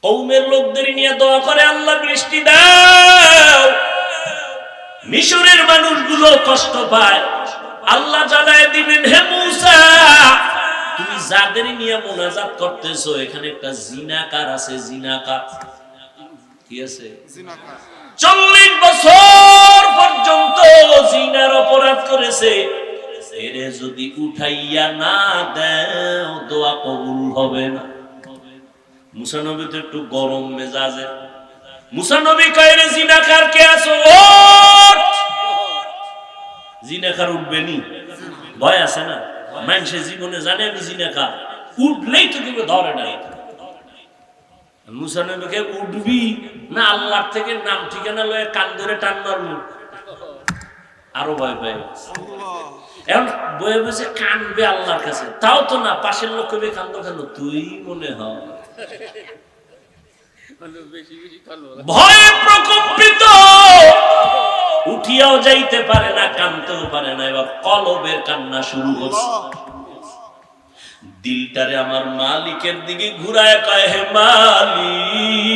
কওমের লোকদের নিয়ে দোয়া করে, আল্লাহ বৃষ্টি দাও। মিশরের মানুষগুলো কষ্ট পায়, আল্লাহ জানায় দিবেন, হে মূসা তুমি যাদের নিয়ে মুনাজাত করতেছো এখানে একটা জিনাকার আছে। জিনাকার কি আছে? 40 বছর পর্যন্ত জিনার অপরাধ করেছে। এরে যদি উঠাইয়া না দাও দোয়া কবুল হবে না। মুসা নবী তো একটু গরম মেজাজে। মুসা নবী কয়, রে জিনাকার কে আছো, ওঠ। জিনাকার উঠবে নি? ভয় আছে না? মানুষের জীবনে জানে আমি জিনাকার, উঠলেই তো কেউ ধরে নাই। মুসা নবীকে উঠবি না আল্লাহর থেকে নাম ঠিকানা লয়ে কান ধরে টান মারবো, আরো ভয় পাই। এখন বয়ে বসে কানবে আল্লাহর কাছে, তাও তো না। পাশের লোক কবে কান্দো কেন? তুই মনে হয় ভয়ে প্রকম্পিত, উঠিয়াও যাইতে পারে না, কানতেও পারে না। এবার কলবের কান্না শুরু করছে। দিলটারে আমার মালিকের দিকে ঘুরায় কয়, হে মালিক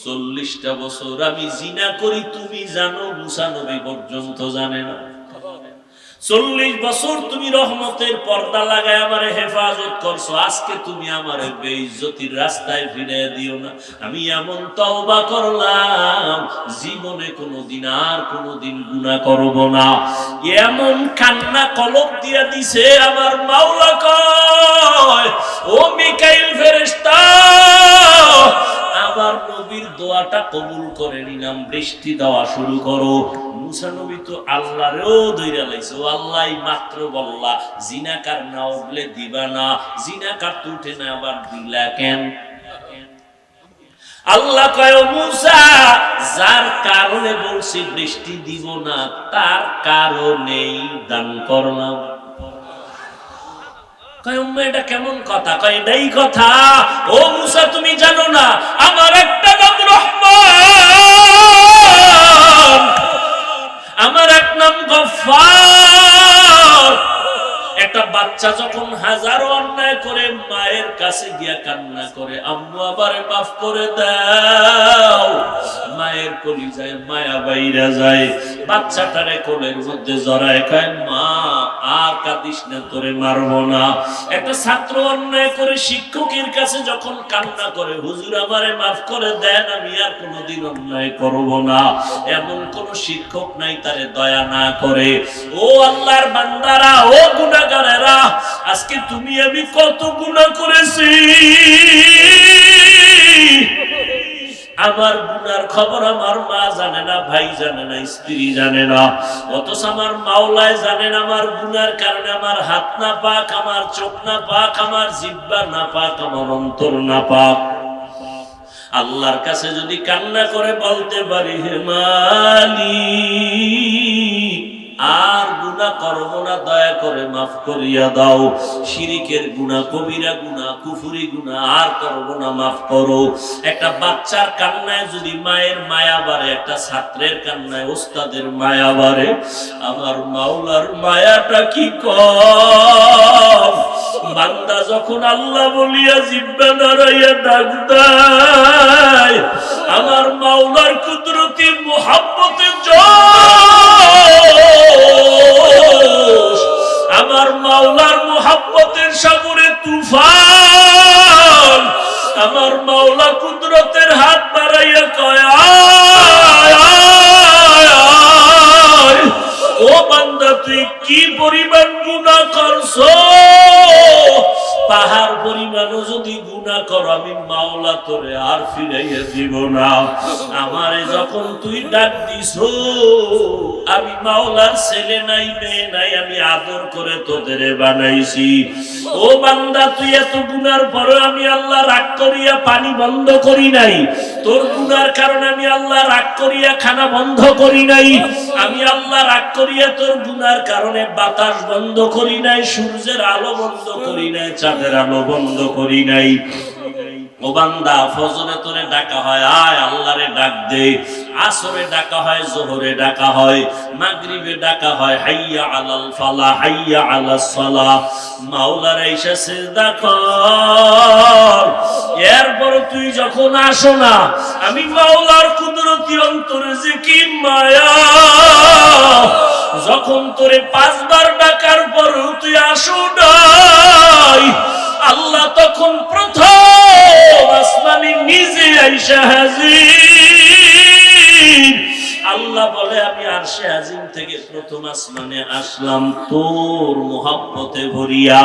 40টা বছর আমি জিনা করি তুমি জানো, মুসা নবী পর্যন্ত জানে না। 40 বছর তুমি রহমতের পর্দা লাগায় আমারে হেফাজত করছো, আজকে তুমি আমারে বেইজ্জতির রাস্তায় ফিরে দিও না। আমি এমন তওবা করলাম জীবনে কোনোদিন আর কোনোদিন গুনাহ করব না। এমন কান্না কলব দিয়া দিছে আমার মাওলা কয়, ও মিকাইল ফেরেশতা আমার নবীর দোয়াটা কবুল করে নিলাম, বৃষ্টি দেওয়া শুরু করো। মুসা নবী তো আল্লাহরেও ধইরা লাইছে, ও আল্লাহ মাত্র বললা জিনাকার না উঠলে দিবা না, জিনাকার তো উঠে না আবার দিলা কেন? আল্লাহ কয়, ও মুসা যার কারণে বলছি বৃষ্টি দিব না তার কারণেই দান করলাম। এটা কেমন কথা? কয় এটাই কথা। ও মুসা তুমি জানো না আমার একটা নাম রহমান, আমার এক নাম গফফার। একটা বাচ্চা যখন হাজারো অন্যায় করে মায়ের কাছে গিয়া কান্না করে, আম্মু আমারে মাফ করে দাও, মায়ের কলিজায় মায়া বাইরা যায়, বাচ্চাটারে কোলের মধ্যে জড়ায় কয়, মা আর কাঁদিস না, তোরে মারবো না। একটা ছাত্র অন্যায় করে শিক্ষকের কাছে যখন কান্না করে, হুজুর আমারে মাফ করে দেন, আমি আর কোনোদিন অন্যায় করব না, এমন কোন শিক্ষক নাই তারে দয়া না করে। ও আল্লাহর বান্দারা, ও গুনাহগারেরা, আজকে তুমি আমি কত গুনাহ করেছি, আমার গুনার খবর আমার মা জানে না, ভাই জানে না, স্ত্রী জানে না, অথচ আমার মাওলায় জানেন আমার গুনার কারণে আমার হাত না পাক, আমার চোখ না পাক, আমার জিহ্বা না পাক, আমার অন্তর না পাক। আল্লাহর কাছে যদি কান্না করে বলতে পারি, হে মালিক আর গুনাহ করব না, দয়া করে মাফ করিয়া দাও, শিরিকের গুনাহ, কবিরা গুনাহ, কুফরি গুনাহ আর করব না, মাফ করো। একটা বাচ্চার কান্নায় যদি মায়ের মায়া বাড়ে, একটা ছাত্রের কান্নায় ওস্তাদের মায়া বাড়ে, আমার মাওলার মায়াটা কি কম। বান্দা যখন আল্লাহ বলিয়া জিহ্বা নাড়াইয়া ডাক দেয়, আমার মাওলার কুদরতি মুহাব্বতের জোশ, আমার মাওলার মুহাব্বতের সাগরে তুফান, আমার মাওলা কুদরতের হাত বাড়াইয়া কয়, আয় আয় আয়, ও বান্দা তুই কি পরিমাণ গুনাহ করছো, পাহাড় পরিমাণও যদি গুনাহ করো আমি মাওলা তোরে আর ফিরাইয়া দিব না। আমারে যখন তুই ডাক দিছো, আমি মাওলার ছেলে নাই মেয়ে নাই, আমি আদর করে তোদের বানাইছি। ও বান্দা তুই এত গুনার পরে আমি আল্লাহ রাগ করিয়া পানি বন্ধ করি নাই, তোর গুনার কারণে আমি আল্লাহ রাগ করিয়া খানা বন্ধ করি নাই, আমি আল্লাহ রাগ করিয়া তোর গুনার কারণে বাতাস বন্ধ করি নাই, সূর্যের আলো বন্ধ করি নাই, চাঁদের আলো বন্ধ করি নাই। ও বান্দা ফজরে তোরে ডাকা হয়, আয় আল্লাহরে ডাক দে, আসরে ডাকা হয়, যোহরে ডাকা হয়, মাগরিবে ডাকা হয়, হাইয়া আলাল ফালাহ, হাইয়া আলাস সালাহ, মাওলার এসে সিজদা কর, যখন আসো না, আমি মাওলার কুদরতি অন্তরে যে কি মায়া, যখন তোরে 5 বার ডাকার পরও তুই আসো নাই, আল্লাহ তখন প্রথম আসমানে নিজে আইসা হাজির। আল্লাহ বলে আমি আরশে আজিম থেকে প্রথম আসমানে আসলাম তোর মোহাব্বতে ভরিয়া,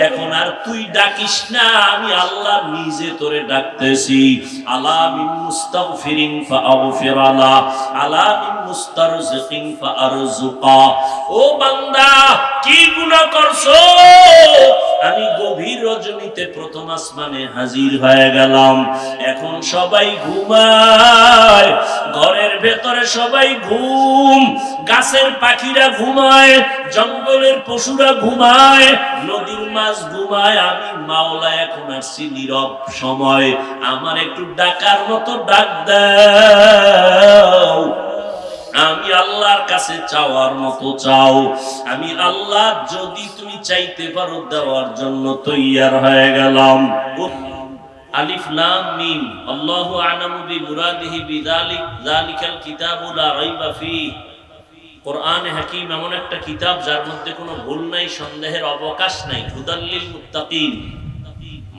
এখন আর তুই ডাকিস না, আমি আল্লাহ নিজে তোরে ডাকতেছি। আলা মিন মুস্তাগফিরিন ফাআগফির আলা, আলা মিন মুস্তারজিকিন ফাআরজুকা। ও বান্দা, কি গুনাহ করছো? আমি গভীর রজনীতে প্রথম আসমানে হাজির হয়ে গেলাম, এখন সবাই ঘুমায়, ঘরের ভেতরে সবাই ঘুম, গাছের পাখিরা ঘুমায়, জঙ্গলের পশুরা ঘুমায়, নদীর মাছ ঘুমায়, আমি মাওলা এখন আসছি নীরব সময়, আমার একটু ডাকার মতো ডাক দাও। আমি আল্লাহর কাছে চাওয়ার মতো চাও, আমি আল্লাহ যদি তুমি চাইতে পারো দেওয়ার জন্য তৈয়ার হয়ে গেলাম। আলিফ লাম মিম, আল্লাহু আ'লামু বিমুরাদিহি বিযালিক, যালিকাল কিতাবু লা রাইবা ফীহ। কোরআনে হাকীম এমন একটা কিতাব যার মধ্যে কোনো ভুল নাই, সন্দেহের অবকাশ নাই। হুদাল লিল মুত্তাকিন,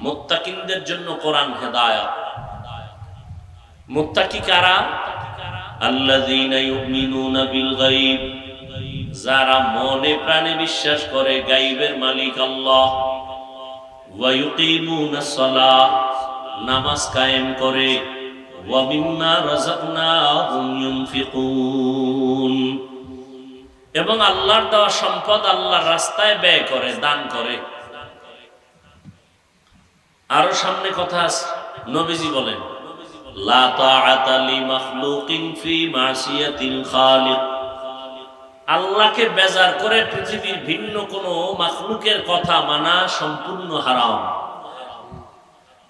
মুত্তাকিনদের জন্য কোরআন হেদায়েত। মুত্তাকি কারা? আল্লাযীনা ইউমিনুনা বিল গায়ব, যারা মনে প্রাণে বিশ্বাস করে গায়বের মালিক আল্লাহ। ওয়া ইউকিমুনাস সালাহ, নামাজ কায়েম করে। ওয়া মিম্মা রাযাকনাহুম ইউনফিকুন, এবং আল্লাহর দেওয়া সম্পদ আল্লাহর রাস্তায় ব্যয় করে, দান করে। আরো সামনে কথা আছে, নবীজি বলেন লা তাআতা লি মাখলুকিন ফি মাসিয়াতিল খালিক। আল্লাহকে বেজার করে পৃথিবীর ভিন্ন কোনো মাখলুকের কথা মানা সম্পূর্ণ হারাম।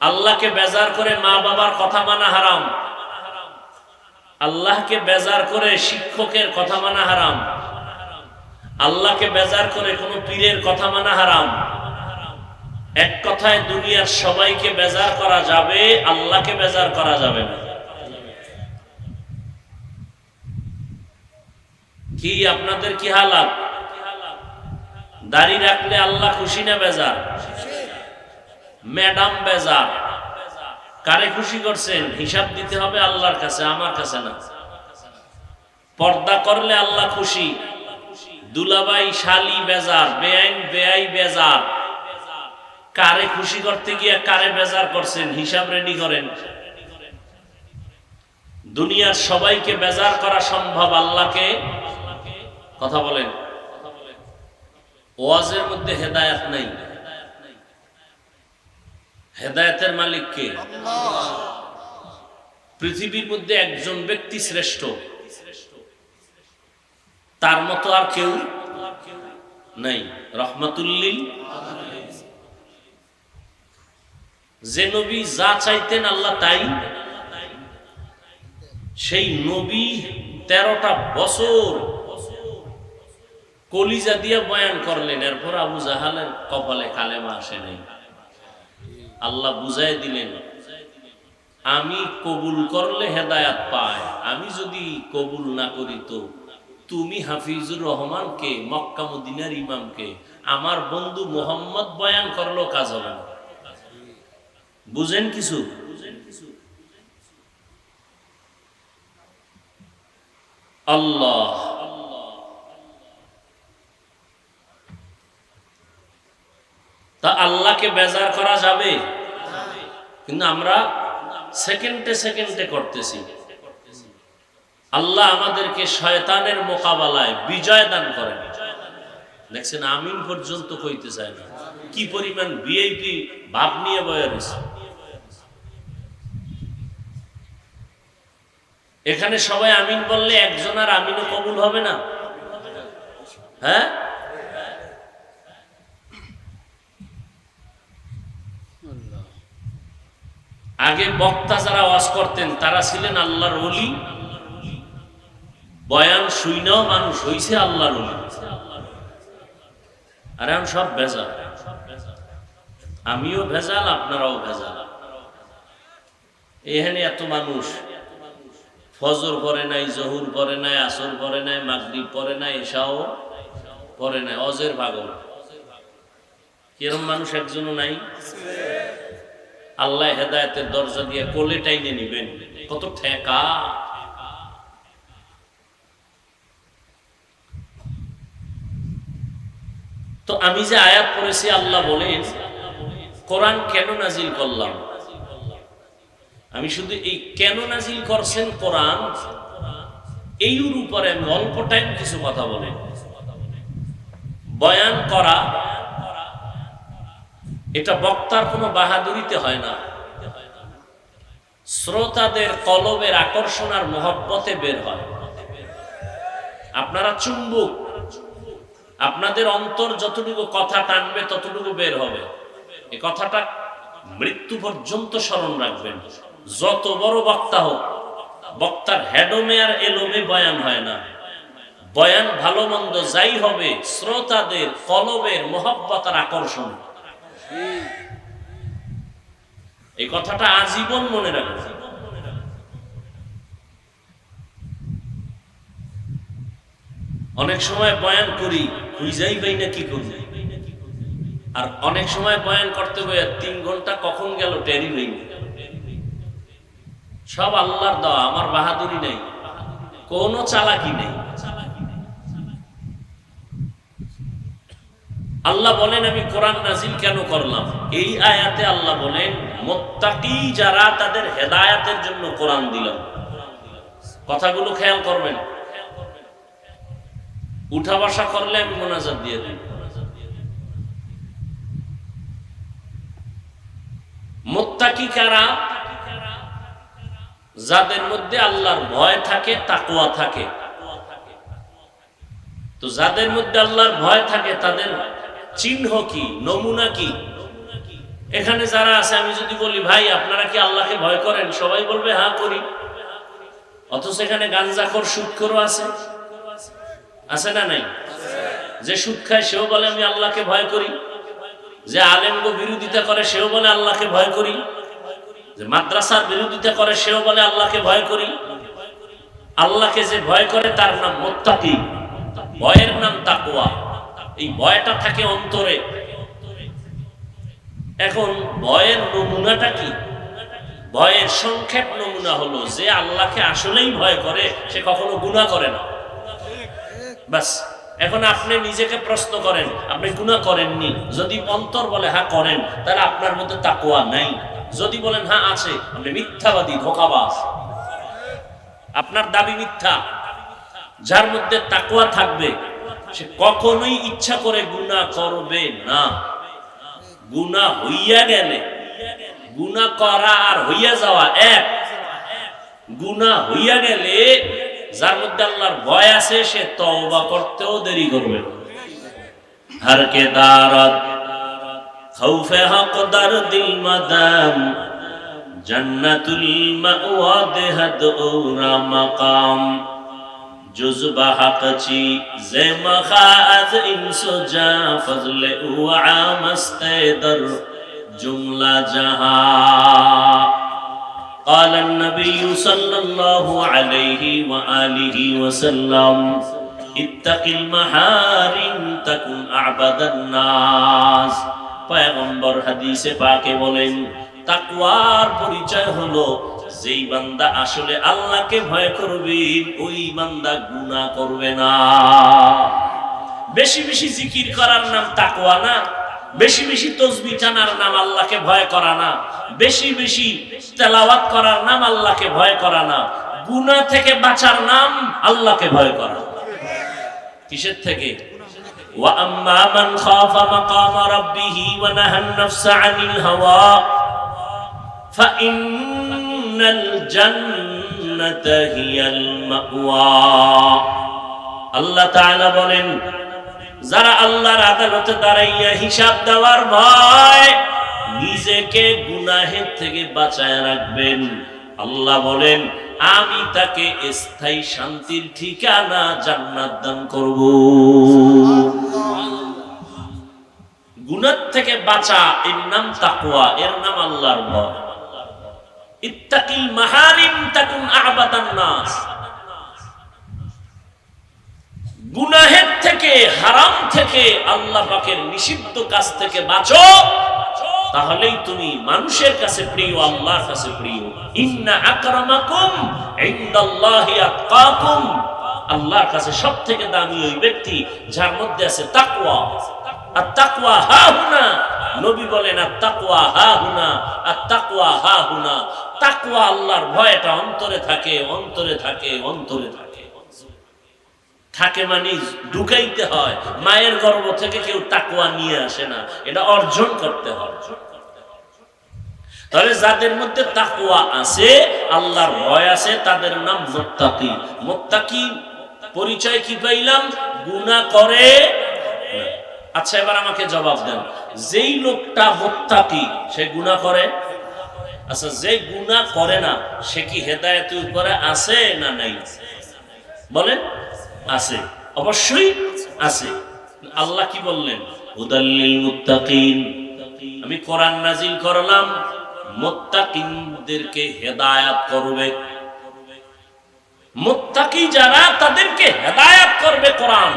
আল্লাহকে বেজার করে মা বাবার কথা মানা হারাম, আল্লাহকে বেজার করে শিক্ষকের কথা মানা হারাম, আল্লাহকে বেজার করে কোনো পীরের কথা মানা হারাম। এক কথায় দুনিয়ার সবাইকে বেজার করা যাবে, আল্লাহকে বেজার করা যাবে না। কি আপনাদের কি হালাত? দাড়ি রাখলে আল্লাহ খুশি না বেজার? ম্যাডাম বেজার। কারে খুশি করছেন? হিসাব দিতে হবে আল্লাহর কাছে, আমার কাছে না। পর্দা করলে আল্লাহ খুশি, দুলাভাই শালি বেজার, বেআইন বেআই বেজার। কারে খুশি করতে গিয়ে কারে বেজার করছেন, হিসাব রেডি করেন। দুনিয়ার সবাইকে বেজার করা সম্ভব, আল্লাহকে কথা বলেন। ওয়াজের মধ্যে হেদায়েত নাই, হেদায়েতের মালিক কে? পৃথিবীর মধ্যে একজন ব্যক্তি শ্রেষ্ঠ, তার মতো আর কেউ নাই। রহমাতুল লিল, যে নবী যা চাইতেন আল্লাহ তাই। সেই নবী 13টা বছর কলিজা দিয়ে বয়ান করলেন, এরপর আবু জাহালের কপালে কালেমা আসে নাই। আল্লাহ বুঝাই দিলেন, আমি কবুল করলে হেদায়াত পায়, আমি যদি কবুল না করি তো তুমি হাফিজুর রহমানকে, মক্কা মদিনার ইমামকে, আমার বন্ধু মোহাম্মদ বয়ান করলেও কাজ হবে না। বুঝেন কিছু? আল্লাহ তা আল্লাহকে বেজার করা যাবে, কিন্তু আমরা সেকেন্ডে সেকেন্ডে করতেছি। আল্লাহ আমাদেরকে শয়তানের মোকাবেলায় বিজয় দান করেন। দেখছেন, আমিন পর্যন্ত কইতে চায় না, কি পরিমাণ ভিআইপি ভাব নিয়ে বয়ে রয়েছে। এখানে সবাই আমিন বললে একজন আর আমিনও কবুল হবে না। হ্যাঁ, আগে বক্তা যারা ওয়াজ করতেন তারা ছিলেন আল্লাহর ওলি, বয়ান শুইনাও মানুষ হইছে আল্লাহর ওলি। আর এখন সব ভেজাল, আমিও ভেজাল, আপনারাও ভেজাল। এখানে এত মানুষ ফজর পড়ে নাই, জহুর পড়ে নাই, আসর পড়ে নাই, মাগরিব পড়ে নাই, এশাও পড়ে নাই, অজের ভাগর। কিরম মানুষ একজনও নাই? আল্লাহ হেদায়েতের দরজা দিয়ে কোলে টাইনে নিবেন, কত ঠেকা। তো আমি যে আয়াত পড়েছি, আল্লাহ বলেন কোরআন কেন নাজিল করলাম। আমি শুধু এই কেন নাজিল করছেন কোরআন, এই উপরে আমি অল্প টাইম কিছু কথা বলি। বয়ান করা এটা বক্তার কোনো বাহাদুরিতে হয় না, শ্রোতাদের কলবের আকর্ষণ আর মহব্বতে বের হয়। আপনারা চুম্বক, আপনাদের অন্তর যতটুকু কথা টানবে ততটুকু বের হবে। এই কথাটা মৃত্যু পর্যন্ত স্মরণ রাখবেন। যত বড় বক্তা হোক, বক্তার হেডমে আর এলোমে বয়ান হয় না। বয়ান ভালো মন্দ যাই হবে, শ্রোতাদের কলবের মহব্বত আর আকর্ষণ। এই কথাটা আজীবন মনে রাখবেন। অনেক সময় বয়ান করি, খুঁজাই পাই না কি করি, আর অনেক সময় বয়ান করতে গিয়ে 3 ঘন্টা কখন গেল টেরি নেই। সব আল্লাহর দেওয়া, আমার বাহাদুরি নেই, কোনো চালাকি নেই। আল্লাহ বলেন আমি কোরআন নাজিল কেন করলাম। এই আয়াতে আল্লাহ বলেন মুত্তাকি যারা, তাদের হেদায়েতের জন্য কোরআন দিলাম। কথাগুলো খেয়াল করবেন, উঠা বসা করলে আমি মোনাজাত দিয়ে দিই। মুত্তাকি কারা? যাদের মধ্যে আল্লাহর ভয় থাকে, তাকওয়া থাকে। তো যাদের মধ্যে আল্লাহর ভয় থাকে তাদের চিহ্ন কি, নমুনা কি? এখানে যারা আছে, আমি যদি বলি ভাই আপনারা কি আল্লাহকে ভয় করেন, সবাই বলবে হ্যাঁ করি। অথচ এখানে গাঞ্জাখোর, সুদখোরও আছে, আছে না নাই? যে সুদ খায় সেও বলে আমি আল্লাহকে ভয় করি। যে আলেমগো বিরোধিতা করে সেও বলে আল্লাহকে ভয় করি। যে মাদ্রাসার বিরোধিতা করে সেও বলে আল্লাহকে ভয় করি। আল্লাহকে যে ভয় করে তার নাম মুত্তাকি, ভয়ের নাম তাকওয়া। এই ভয়টা থাকে অন্তরে। এখন ভয়ের নমুনাটা কি? ভয়ের সংক্ষেপ নমুনা হলো যে আল্লাহকে আসলেই ভয় করে, সে কখনো গুনাহ করে না। বাস। এখন আপনি নিজেকে প্রশ্ন করেন, আপনি গুনাহ করেননি। যদি অন্তর বলে হ্যাঁ করেন, তাহলে আপনার মধ্যে তাকওয়া নাই। যদি বলেন হ্যাঁ আছে, আপনি মিথ্যাবাদী, ধোঁকাবাজ, আপনার দাবি মিথ্যা। যার মধ্যে তাকওয়া থাকবে সে কখনোই ইচ্ছা করে গুনাহ করবে না। গুনাহ হইয়া গেলে, গুনাহ করা আর হইয়া যাওয়া এক। গুনাহ হইয়া গেলে যার মধ্যে আল্লাহর ভয় আছে সে তওবা করতেও দেরি করবে না। হর কে দারত খৌফে হক দরদিল মাদাম জান্নাতুল মাওয়া দেহদ ওরা মাকাম জুজবা হকচি জে মখাজ ইনসুজা ফজলে উআ মস্তেদর জুমলা জাহা। قال النبي صلى الله عليه وآله وسلم اتق المحارم تكن أعبد الناس। পয়গম্বর হাদিসে পাকে বলেন তাকওয়ার পরিচয় হলো যেই বান্দা আসলে আল্লাহকে ভয় করবে ওই বান্দা গুনাহ করবে না। বেশি বেশি জিকির করার নাম তাকওয়া না, বেশি বেশি তাসবিহ টানার নাম আল্লাহকে ভয় করা না, বেশি বেশি তেলাওয়াত করার নাম আল্লাহকে ভয় করা না। গুনাহ থেকে বাঁচার নাম আল্লাহকে ভয় করা। কিসের থেকে? ওয়া আম্মা মান খাফা মাকাম রাব্বিহি ওয়া নাহান নাফসা আনিল হাওয়া ফাইন্নাল জান্নাতা হিয়াল মাওয়া। আল্লাহ তাআলা বলেন যারা আল্লাহর আদালতে দাঁড়াইয়া হিসাব দেওয়ার ভয় নিজেকে গুনাহের থেকে বাঁচায় রাখবেন, আল্লাহ বলেন আমি তাকে স্থায়ী শান্তির ঠিকানা জান্নাত দান করব। গুনাহ থেকে বাঁচা এর নাম তাকওয়া, এর নাম আল্লাহর ভয়। ইত্তাকিল মাহারিম তাকুন আ'বাদান নাস, গুনাহের থেকে, হারাম থেকে, আল্লাহ পাকের নিষিদ্ধ কাজ থেকে বাঁচো, তাহলেই তুমি মানুষের কাছে প্রিয়, আল্লাহর কাছে প্রিয়। ইন্না আকরামাকুম ইনদাল্লাহি আতকাকুম, আল্লাহর কাছে সবথেকে দামি ওই ব্যক্তি যার মধ্যে আছে তাকওয়া। আর তাকওয়া হাহুনা, নবী বলেন আর তাকওয়া হাহুনা, আর তাকওয়া হাহুনা। তাকওয়া আল্লাহর ভয়টা অন্তরে থাকে, অন্তরে থাকে, অন্তরে থাকে। থাকে মানে ঢুকাইতে হয়। মায়ের গর্ভ থেকে কেউ তাকওয়া নিয়ে আসে না, এটা অর্জন করতে হয়। তাহলে যাদের মধ্যে তাকওয়া আছে, আল্লাহর ভয় আছে, তাদের নাম মুত্তাকি। মুত্তাকি পরিচয় কি পাইলাম? গুনাহ করে। আচ্ছা, এবার আমাকে জবাব দেন, যেই লোকটা মুত্তাকি সে গুনাহ করে? আচ্ছা, যে গুনাহ করে না সে কি হেদায়েতের উপরে আছে না নাই? বলেন। আছে, অবশ্যই আছে। আল্লাহ কি বললেন? হুদাল্লিল মুত্তাকিন, আমি কোরআন নাজিল করলাম মুত্তাকিনদেরকে হেদায়েত করবে। মুত্তাকি যারা, তাদেরকে হেদায়েত করবে কোরআন।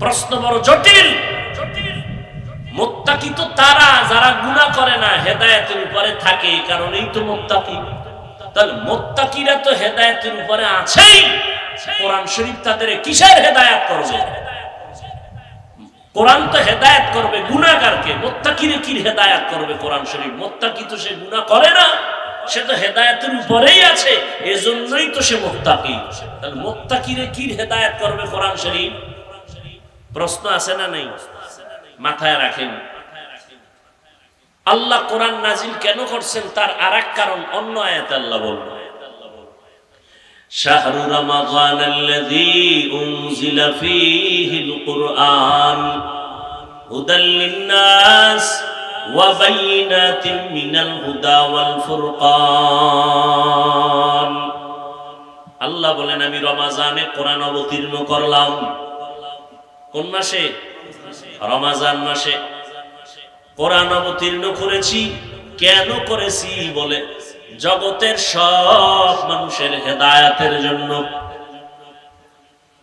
প্রশ্ন বড় জটিল। মুত্তাকি তো তারা যারা গুনাহ করে না, হেদায়েতের উপরে থাকে, কারণেই তো মুত্তাকি। তাহলে মুত্তাকিরা তো হেদায়েতের উপরে আছেই, কোরআন শরীফ তাদের কিসের হেদায়েত করবে? কোরআন তো হেদায়েত করবে গুনাহগারকে, মুত্তাকিরে কি হেদায়েত করবে কোরআন শরীফ? মুত্তাকি তো সে গুনাহ করে না, সে তো হেদায়েতের উপরেই আছে, এজন্যই তো সে মুত্তাকি। তাহলে মুত্তাকিরে কি হেদায়েত করবে কোরআন শরীফ? প্রশ্ন আছে না নাই? মাথায় রাখেন। আল্লাহ কোরআন নাজিল কেন করছেন তার আরেক কারণ অন্য আয়াতে আল্লাহ বলবেন, শাহরু রমাদানাল্লাযী উনজিলা ফীহিল কুরআন হুদাল লিন-নাস ওয়া বাইয়িনাতিন মিনাল হুদা ওয়াল ফুরকান। আল্লাহ বলেন, আমি রমাজানে কোরআন অবতীর্ণ করলাম। কোন মাসে? রমাজান মাসে কোরআন অবতীর্ণ করেছি। কেন করেছি? বলে জগতের সব মানুষের হেদায়েতের জন্য।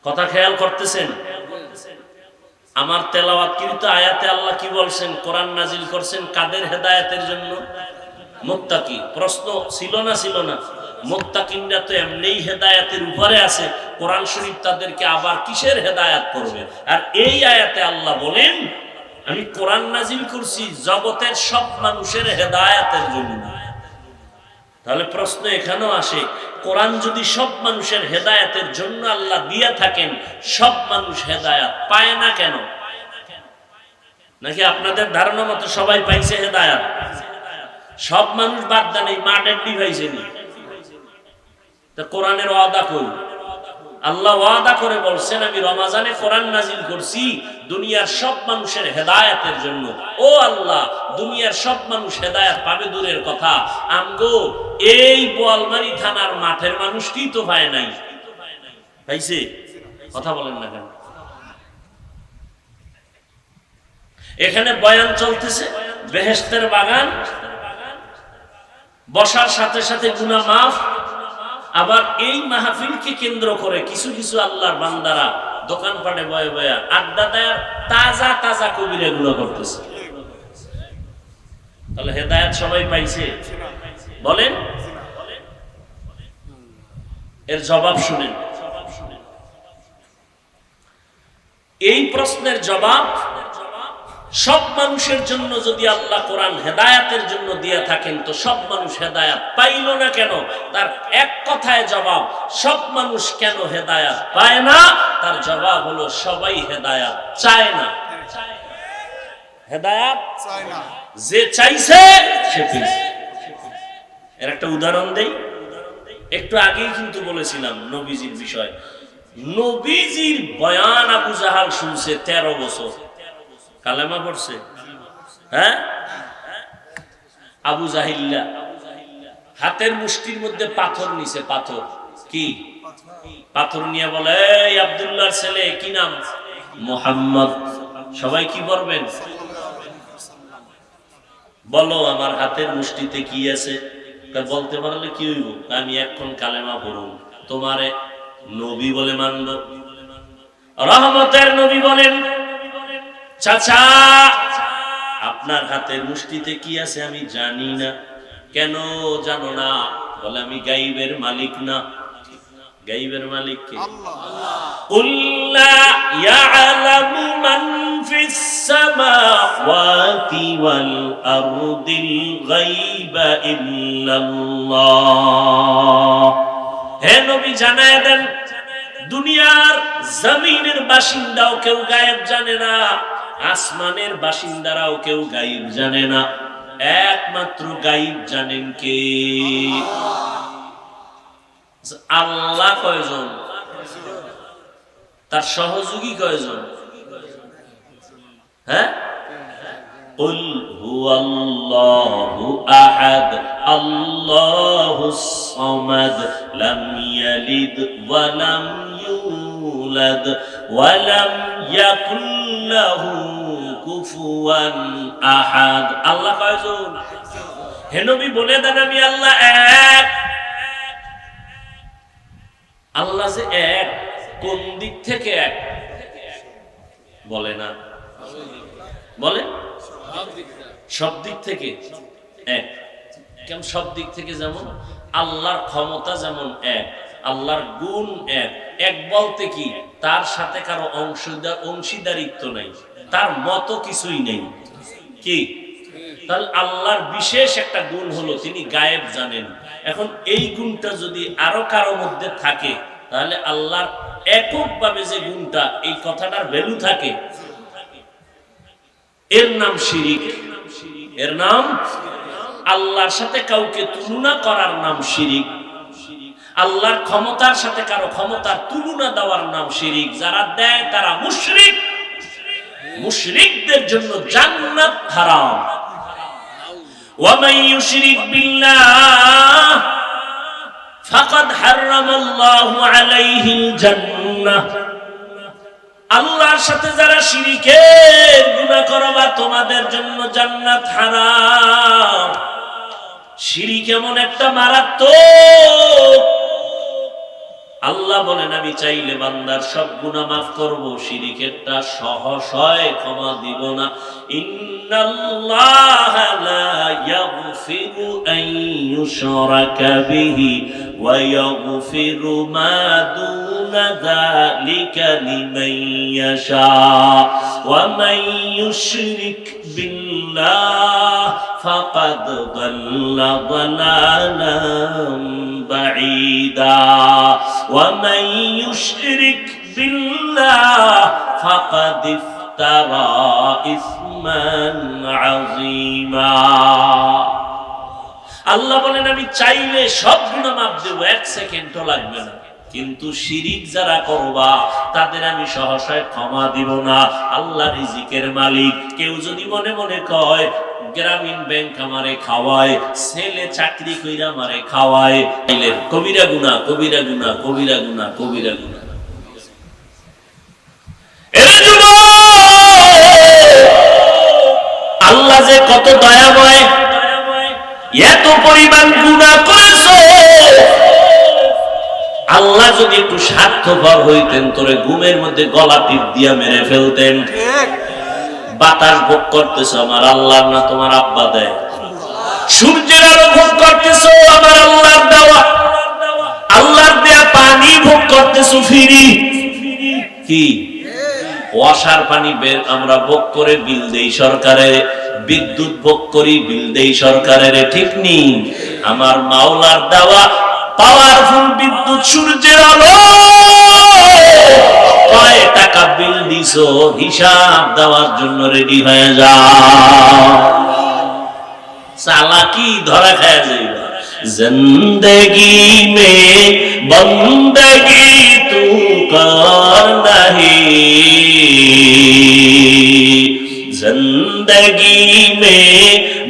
কথা খেয়াল করতেছেন? আমার তেলাওয়াতকৃত আয়াতে আল্লাহ কি বলছেন? কোরআন নাজিল করছেন কাদের হেদায়েতের জন্য? মুত্তাকি। প্রশ্ন ছিল না? ছিল না? মুত্তাকিনরা তো এমনিই হেদায়েতের উপরে আছে, কোরআন শরীফ তাদেরকে আবার কিসের হেদায়েত করবে? আর এই আয়াতে আল্লাহ বলেন, আমি কোরআন নাজিল করছি জগতের সব মানুষের হেদায়েতের জন্য। তাহলে প্রশ্ন এখানেও আসে, কোরআন যদি সব মানুষের হেদায়েতের জন্য আল্লাহ দিয়ে থাকেন, সব মানুষ হেদায়েত পায় না কেন? নাকি আপনাদের ধারণা মতো সবাই পাইছে হেদায়েত? সব মানুষ বাদ দেন, এই মা ডেডি পাইছেনি। তা কোরআনের ওয়াদা কই? আল্লাহ ওয়াদা করে বলছেন, আমি রমাজানে কোরআন নাজিল করছি দুনিয়ার সব মানুষের হেদায়েতের জন্য। ও আল্লাহ, দুনিয়ার সব মানুষ হেদায়েত পাবে দূরের কথা, আমগো এই বোয়ালমারী থানার মাঠের মানুষটি তো পায় নাই। পাইছে? কথা বলেন না কেন? এখানে বয়ান চলতেছে, বেহেশতের বাগান, বসার সাথে সাথে গুনাহ মাফ। আবার এই মাহফিলকে কেন্দ্র করে কিছু কিছু আল্লাহর বান্দারা দোকানপাটে বয়ে বয়ে আড্ডা দেয়, তাজা তাজা কবিরা গুনাহ করতেছে। তাহলে হেদায়েত সবাই পাইছে? বলেন। এর জবাব শুনেন। এই প্রশ্নের জবাব, সব মানুষের জন্য যদি আল্লাহ কোরআন হেদায়েতের জন্য দিয়ে থাকেন, তো সব মানুষ হেদায়েত পাইল না কেন? তার এক কথায় জবাব, সব মানুষ কেন হেদায়েত পায় না? তার জবাব হলো, সবাই হেদায়েত চায় না। হেদায়েত চায় না, যে চাইছে সে পেয়েছে। এর একটা উদাহরণ দেই। একটু আগেই কিন্তু বলেছিলাম নবীজির বিষয়। নবীজির বয়ান আবু জাহাল শুনছে 13 বছর, কালেমা পড়ছে। হ্যাঁ, আবু জাহিল্লা হাতের মুষ্টির মধ্যে পাথর নিছে। পাথর কি? পাথর নিয়ে বলে, এই আব্দুল্লাহর ছেলে, কি নাম? মুহাম্মদ। সবাই কি করবেন? বলো আমার হাতের মুষ্টিতে কি আছে? বলতে পারলে কি হইব? আমি এখন কালেমা পড়ব, তোমারে নবী বলে মানব। রহমতের নবী বলেন, চাচা আপনার হাতের মুষ্টিতে কি আছে আমি জানি না। কেন জানো না? বলে আমি গাইবের মালিক না। গাইবের মালিক কে? কুল লা ইয়ালামু মান ফিস সামাওয়াতি ওয়াল আরদিল গায়বা ইল্লাল্লাহ। হে নবী জানায় দেন, দুনিয়ার জমিনের বাসিন্দাও কেউ গায়েব জানে না, আসমানের বাসিন্দারাও কেউ গায়েব জানে না। একমাত্র গায়েব জানেন কে? আল্লাহ। কয়জন? তার সহযোগী কয়জন? হ্যাঁ, কুল হুয়াল্লাহু আহাদ আল্লাহুস সামাদ লাম ইয়ালিদ ওয়া লাম ইউলাদ ওয়া লাম ইয়াকুল লাহু কুফুয়ান আহাদ। আল্লাহ কয়জন? হে নবী বলে দেন আমি আল্লাহ এক। আল্লাহ যে এক, কোন দিক থেকে এক? বলে না, বলে সব দিক থেকে এক। কেন সব দিক থেকে? যেমন আল্লাহর ক্ষমতা যেমন এক, আল্লাহর গুণ এক। এক বলতে কি? তার সাথে কারো অংশীদারিত্ব নাই, তার মতো কিছুই নেই। কি? তাহলে আল্লাহর বিশেষ একটা গুণ হলো তিনি গায়েব জানেন। এখন এই গুণটা যদি আরো কারো মধ্যে থাকে, তাহলে আল্লাহর এককভাবে যে গুণটা, এই কথাটার ভ্যালু থাকে, এর নাম শিরিক। এর নাম, আল্লাহর সাথে কাউকে তুলনা করার নাম শিরিক। আল্লাহর ক্ষমতার সাথে কারো ক্ষমতার তুলনা দেওয়ার নাম শিরিক। যারা দেয় তারা মুশরিক। মুশরিকদের জন্য জান্নাত হারাম। ওয়ামান ইউশরিক বিল্লাহ ফাকাদ হারামাল্লাহু আলাইহিল জান্নাহ। আল্লাহর সাথে যারা শিরকের গুনাহ করবা, তোমাদের জন্য জান্নাত হারাম। শিরিক এমন একটা মারাত্মক, আল্লাহ বলেন আমি চাইলে বান্দার সব গুনাহ মাফ করব, শিরিকেরটা সহসয় ক্ষমা দিব না। ইন্নাল্লাহা লা ইয়াগফিরু আন ইউশরাকা বিহি ওয়া ইয়াগফিরু মা দুনা যালিকা লিমান ইয়াশা ওয়া মান ইউশরিক বিল্লাহ ফাকাদ দাল্লা দালালাম বাঈদা ওয়া মান ইউশরিক বিল্লাহ ফাকাদ ইফতারা ইসমান আযীমা। আল্লাহ বলেন আমি চাইলে সব গুনাহ মাফ দেব, এক সেকেন্ডও লাগবে না। কিন্তু শিরিক যারা করবা, তাদের আমি সহসায় ক্ষমা দিব না। আল্লাহ রিজিকের মালিক। কেউ যদি মনে মনে কয় গ্রামীণ ব্যাংক আমারে খাওয়ায়, ছেলে চাকরি কইরা আমারে খাওয়ায়, কবিরা গুনাহ, কবিরা গুনাহ, কবিরা গুনাহ, কবিরা গুনাহ। আল্লাহ যে কত দয়াময়, এত পরিমাণ গুনাহ করেছো। আল্লাহ যদি একটু স্বার্থপর হইতেন, তোরে ঘুমের মধ্যে গলা টিপ দিয়া মেরে ফেলতেন। বাতাস ভোগ করতেছো, আমার আল্লাহ না তোমার আব্বা দেয়। সূর্যের আলো ভোগ করতেছো, আমার আল্লাহর দেওয়া। আল্লাহর দেয়া পানি ভোগ করতেছো ফ্রি। কি? ওয়াসার পানি বের আমরা ভোগ করে বিল দেই সরকারের, বিদ্যুৎ ভোগ করি বিল দেই সরকারের, ঠিক নেই? আমার মাওলার দেওয়া পাওয়ারফুল বিদ্যুৎ, সূর্যের আলো, কয় টাকা বিল দিছো হিসাব দেওয়ার জন্য রেডি হয়ে যাও। চালাকি ধরা খায় যাইবা। জিন্দেগি মে বন্দগি তু কর নাহি, जिंदगी में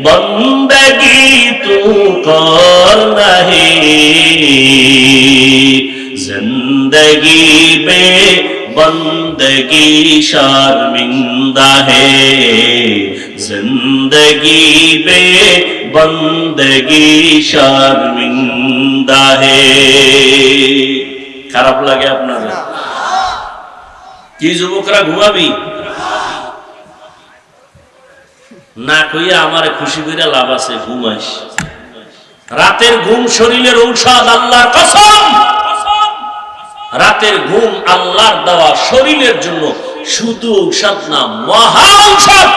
बंदगी तू कर नहीं, जिंदगी में बंदगी शर्मिंदा है जिंदगी बे बंदगी शर्मिंदा है। খারাপ লাগে আপনাদের? কি যুবকরা ঘুমাবি না কইয়া আমারে খুশি কইরা লাভ আছে, ঘুমাইস। রাতের ঘুম শরীরের ঔষধ, আল্লাহর কসম। রাতের ঘুম আল্লাহর দেওয়া শরীরের জন্য শুধু ঔষধ না, মহা ঔষধ।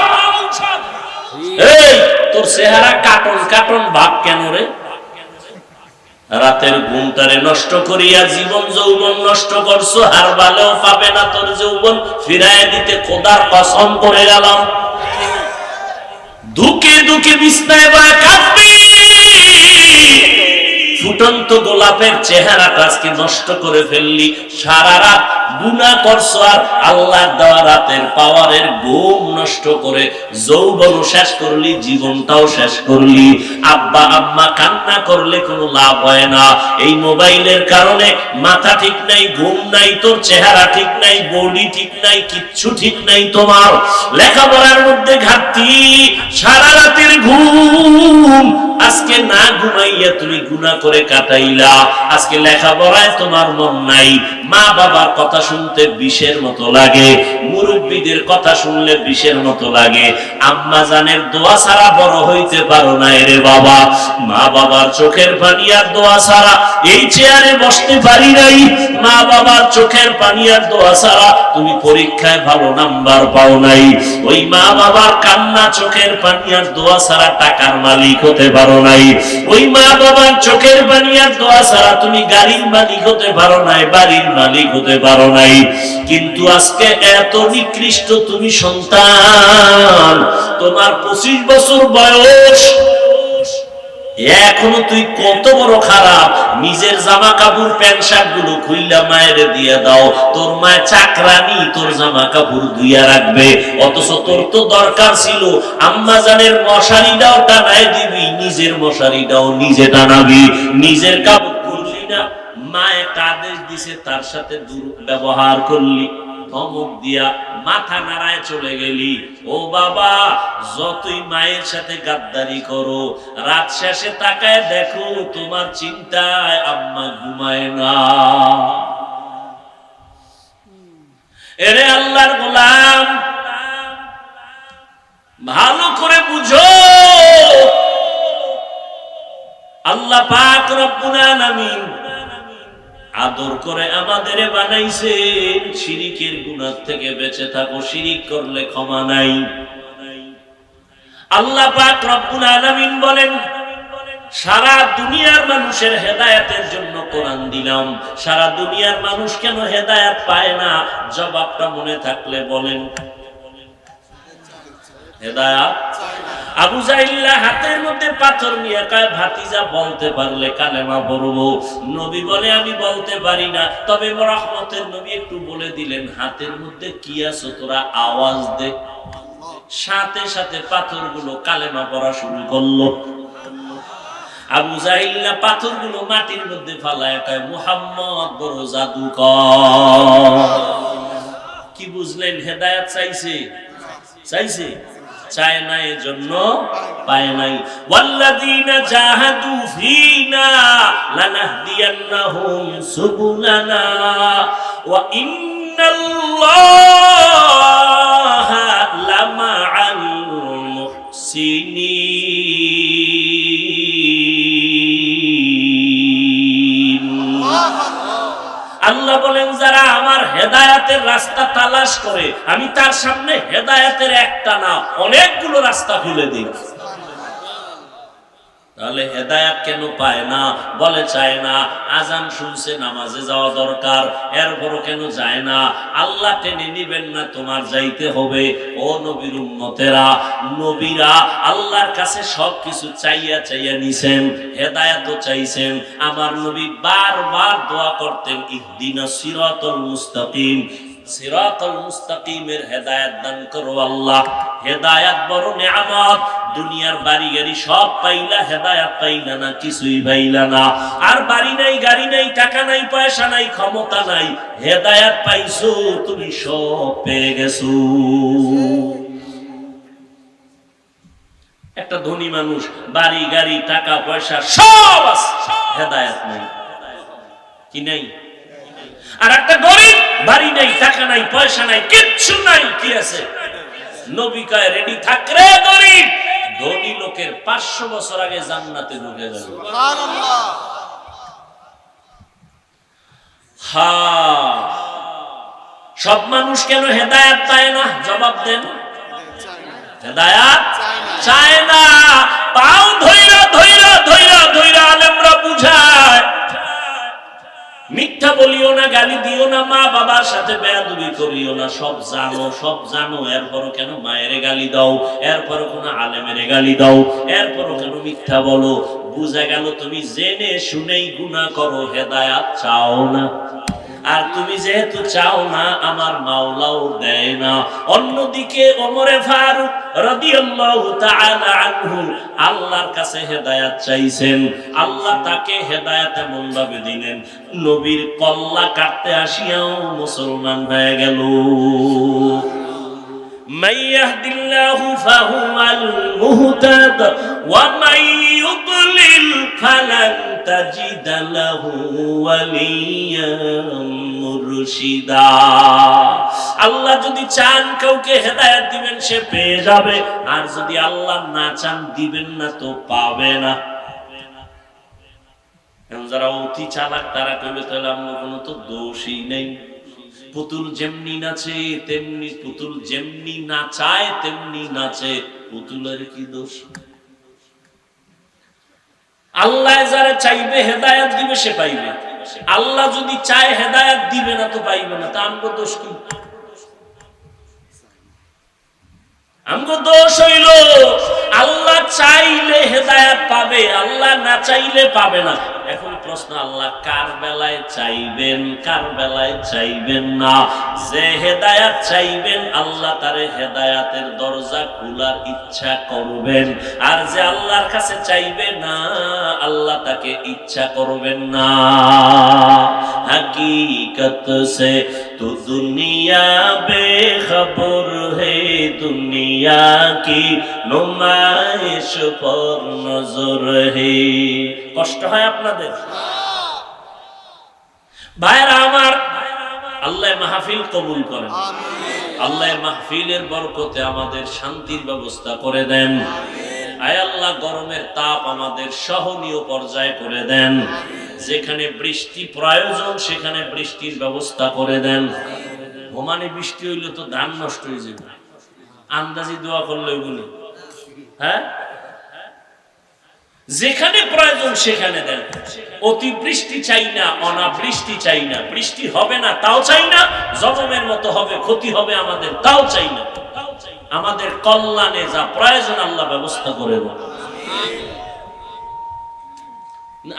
এই তোর চেহারা কাটন কাটন ভাব কেন রে? রাতের ঘুমটারে নষ্ট করিয়া জীবন যৌবন নষ্ট করছো, হার বালেও পাবে না তোর যৌবন ফিরাইয়া দিতে, খোদার কসম করে গেলাম। দুকে দুকে বিছনায় বসে কাঁদবি, ফুটন্ত গোলাপের চেহারাটা আজকে নষ্ট করে ফেললি। সারা রাত গুনাহ করছো আর আল্লাহর দেওয়া রাতের পাওয়ারের ঘুম নষ্ট করে যৌবনও শেষ করলি, জীবনটাও শেষ করলি। আব্বা আম্মা কান্না করলে কোনো লাভ হয় না। এই মোবাইলের কারণে মাথা ঠিক নাই, ঘুম নাই, তোর চেহারা ঠিক নাই, বডি ঠিক নাই, কিচ্ছু ঠিক নাই তোমার। লেখাপড়ার মধ্যে ঘাটতি, সারা রাতের ঘুম আজকে না ঘুমাইয়া তুমি গুনাহ করে কাটাইলা। আজকে লেখাপড়ায় তোমার মন নাই, মা বাবার কথা শুনতে বিষের মতো লাগে, মুরব্বীদের কথা শুনলে বিষের মতো লাগে। আম্মা জানের দোয়া ছাড়া বড় হইতে পারো না রে বাবা। মা বাবার চোখের পানি আর দোয়া ছাড়া এই চেয়ারে বসতে পারি নাই। মা বাবার চোখের পানি আর দোয়া ছাড়া তুমি পরীক্ষায় ভালো নাম্বার পাও নাই। ওই মা বাবার কান্না, চোখের পানি আর দোয়া ছাড়া টাকার মালিক হতে পারো নাই। ওই মা বাবার চোখের পানি আর দোয়া ছাড়া তুমি গাড়ির মালিক হতে পারো নাই, বাড়ির মালিক হতে পারো নাই। কিন্তু আজকে এত নিকৃষ্ট তুমি সন্তান, তোমার 25 বছর বয়স, এখনো তুই কত বড় খারাপ। নিজের জামা কাপড় প্যান্ট শার্ট গুলো খুইলা মায়ের দিয়ে দাও, তোর মায়ের চাকরানি তোর জামা কাপড় ধুইয়া রাখবে। অথচ তোর তো দরকার ছিল আম্মা জানের মশারিটাও টানায় দিবি, নিজের মশারিটাও নিজে টানাবি। নিজের কাপড় খুললি না, মায়ে আদেশ দিছে তার সাথে দুর্ব্যবহার করলি, ধমক দিয়া মাথা নাড়ায় চলে গেলি। ও বাবা, যতই মায়ের সাথে গাদ্দারি করো, রাত শেষে তাকায় দেখো তোমার চিন্তায় আম্মা ঘুমায় না। এরে আল্লাহর গোলাম, ভালো করে বুঝো, আল্লাহ পাক রব্বুল আলামিন আদর করে আমাদের বানাইছেন। শিরিকের গুনাহ থেকে বেঁচে থাকো, শিরিক করলে ক্ষমা নাই। আল্লাহ পাক রব্বুল আলামিন বলেন, সারা দুনিয়ার মানুষের হেদায়েতের জন্য কোরআন দিলাম। সারা দুনিয়ার মানুষ কেন হেদায়েত পায় না? জবাবটা মনে থাকলে বলেন। হেদায়েত আবু জাহিল্লা হাতের মধ্যে পাথর নিয়ে কয়, ভাতিজা বলতে পারলে কালেমা পড়বো। নবী বলে, আমি বলতে পারি না। তবে রহমতের নবী একটু বলে দিলেন, হাতের মধ্যে কি আছে তোরা আওয়াজ দে। সাথে সাথে পাথরগুলো কালেমা পড়া শুরু করলো। আবু জাহিল্লা পাথরগুলো মাটির মধ্যে ফালায় কয়, মুহাম্মদ বড় জাদুকর। কি বুঝলেন? হেদায়েত চাইছে, চাইছে, চায় না, এজন্য পায় নাই। ওয়াল্লাযীনা জাহাদু ফীনা লানাহদিয়ান্নাহুম সুবুলানা ওয়া ইন্নাল্লাহা লামাআল মুহসিনিন। আল্লাহ বলেন, যারা আমার হেদায়েতের রাস্তা তালাশ করে, আমি তার সামনে হেদায়েতের একটা না অনেকগুলো রাস্তা খুলে দিই। তাহলে হেদায়েত কেন পায় না? বলে চায় না। আজান শুনছে, নামাজে যাওয়া দরকার, এরপরও কেন যায় না? আল্লাহ টেনে নিবেন না, তোমার যাইতে হবে। ও নবীর উম্মতেরা, নবীরা আল্লাহর কাছে সবকিছু চাইয়া চাইয়া নিছেন, হেদায়েতও চাইছেন। আমার নবী বারবার দোয়া করতেন, ইহদিনাস সিরাতাল মুস্তাকিম, সিরাতাল মুস্তাকিমের হেদায়েত দান করো আল্লাহ। হেদায়েত বড় নিয়ামত। দুনিয়ার বাড়ি গাড়ি সব পাইলা, হেদায়েত পাইলা না, কিছুই পাইলা না। আর বাড়ি নাই, গাড়ি নাই, টাকা নাই, পয়সা নাই, ক্ষমতা নাই, হেদায়েত পাইছো, তুমি সব পেয়ে গেছো। একটা ধনী মানুষ, বাড়ি গাড়ি টাকা পয়সা সব আছে, হেদায়েত নাই। কি নাই? আর একটা গরিব, বাড়ি নাই, টাকা নাই, পয়সা নাই, কিচ্ছু নাই, কি আছে? নবী কয় রেডি থাক রে গরিব, ধনী লোকের 500 বছর আগে জান্নাতে ঢুকে যাবে। সুবহানাল্লাহ। হ্যাঁ, সব মানুষ কেন হেদায়েত পায় না? জবাব দেন। হেদায়েত চায় না। পাও ধইরা ধইরা ধইরা ধইরা আলেমরা বুঝায়, মিথ্যা বলিও না, গালি দিও না, মা বাবার সাথে বেয়াদবি করিও না, সব জানো, সব জানো, এরপরও কেন মায়ের গালি দাও, এরপরও কোন আলেমের গালি দাও, এরপরও কেন মিথ্যা বলো? বুঝা গেল তুমি জেনে শুনেই গুনাহ করো, হেদায়েত চাও না। আর তুমি যেহেতু চাও না, আমার মাওলাও দেয় না। অন্যদিকে ওমরে ফারুক রাদিয়াল্লাহু তাআলা আনহু আল্লাহর কাছে হেদায়েত চাইছেন, আল্লাহ তাকে হেদায়েত এমন ভাবে দিলেন, নবীর কল্লা কাটতে আসিয়াও মুসলমান হয়ে গেল। من يهد الله فهو المهتد ومن يضلل فلن تجد له وليا مرشدا। আল্লাহ যদি চান কাউকে হেদায়েত দিবেন, সে পেয়ে যাবে, আর যদি আল্লাহ না চান দিবেন না, তো পাবে না। যারা অতি চালাক তারা কইবে তাহলে আমার কোনো তো দোষই নেই। পুতুল যেমনি নাচে তেমনি, পুতুল যেমনি নাচায় তেমনি নাচে, পুতুলের কি দোষ? আল্লাহ যারা চাইবে হেদায়েত দিবে সে পাইবে, আল্লাহ যদি চায় হেদায়েত দিবে না তো পাইবে না। তা আমগো দোষ কি? আমগো দোষ হইল আল্লাহ চাইলে হেদায়েত পাবে, আল্লাহ না চাইলে পাবে না। এখন প্রশ্ন, আল্লাহ কার বেলায় চাইবেন, কার বেলায় চাইবেন না? যে হেদায়েত চাইবেন আল্লাহ তারে হেদায়েতের দরজা খোলার ইচ্ছা করবেন, আর যে আল্লাহর কাছে চাইবে না আল্লাহ তাকে ইচ্ছা করবেন না। হकीकत से तो दुनिया बेखबर है, दुनिया की नुमाइश पर नजर है। কষ্ট হয় আপনাদের ভাইরা আমার? আল্লাহ মাহফিল কবুল করেন, আল্লাহ মাহফিলের বরকতে আমাদের শান্তির ব্যবস্থা করে দেন। আয় আল্লাহ গরমের তাপ আমাদের সহনীয় পর্যায়ে করে দেন, যেখানে বৃষ্টি প্রয়োজন সেখানে বৃষ্টির ব্যবস্থা করে দেন। ওমানে বৃষ্টি হইলে তো ধান নষ্ট হয়ে যাবে, আন্দাজি দোয়া করলে ওগুলো। হ্যাঁ, যেখানে প্রয়োজন সেখানে দেন। অতি বৃষ্টি চাই না, অনাবৃষ্টি চাই না, বৃষ্টি হবে না তাও চাই না, জনমের মতো হবে, ক্ষতি হবে আমাদের তাও চাই না। আমাদের কল্যাণে যা প্রয়োজন আল্লাহ ব্যবস্থা করে দেন।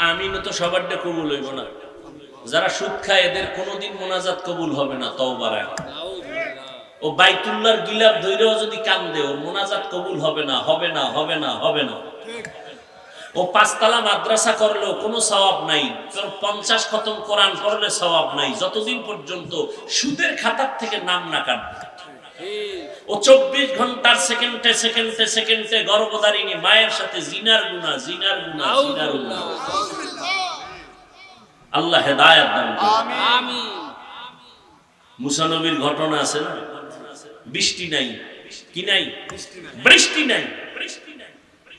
আমিন তো সবার কবুল হইব না। যারা সুদ খায় এদের কোনোদিন মোনাজাত কবুল হবে না। তওবা রাখ। ও বাইতুল্লাহর গিলাফ ধইরেও যদি কান্দে, ওর মোনাজাত কবুল হবে না, হবে না, হবে না, হবে না। ও পাঁচতলা মাদ্রাসা করলেও কোনো সওয়াব নাই, 50 খতম কোরআন করলে সওয়াব নাই, যতদিন পর্যন্ত সুদের খাতার থেকে নাম না কাটবে। ও 24 ঘন্টার সেকেন্ডে সেকেন্ডে সেকেন্ডে গর্ভধারিণী মায়ের সাথে জিনার গুনাহ, জিনার গুনাহ, জিনার গুনাহ। আল্লাহ হেদায়েত দান করুন। আমিন। মুসা নবীর ঘটনা আছে না? বৃষ্টি নাই, কি নাই? বৃষ্টি নাই।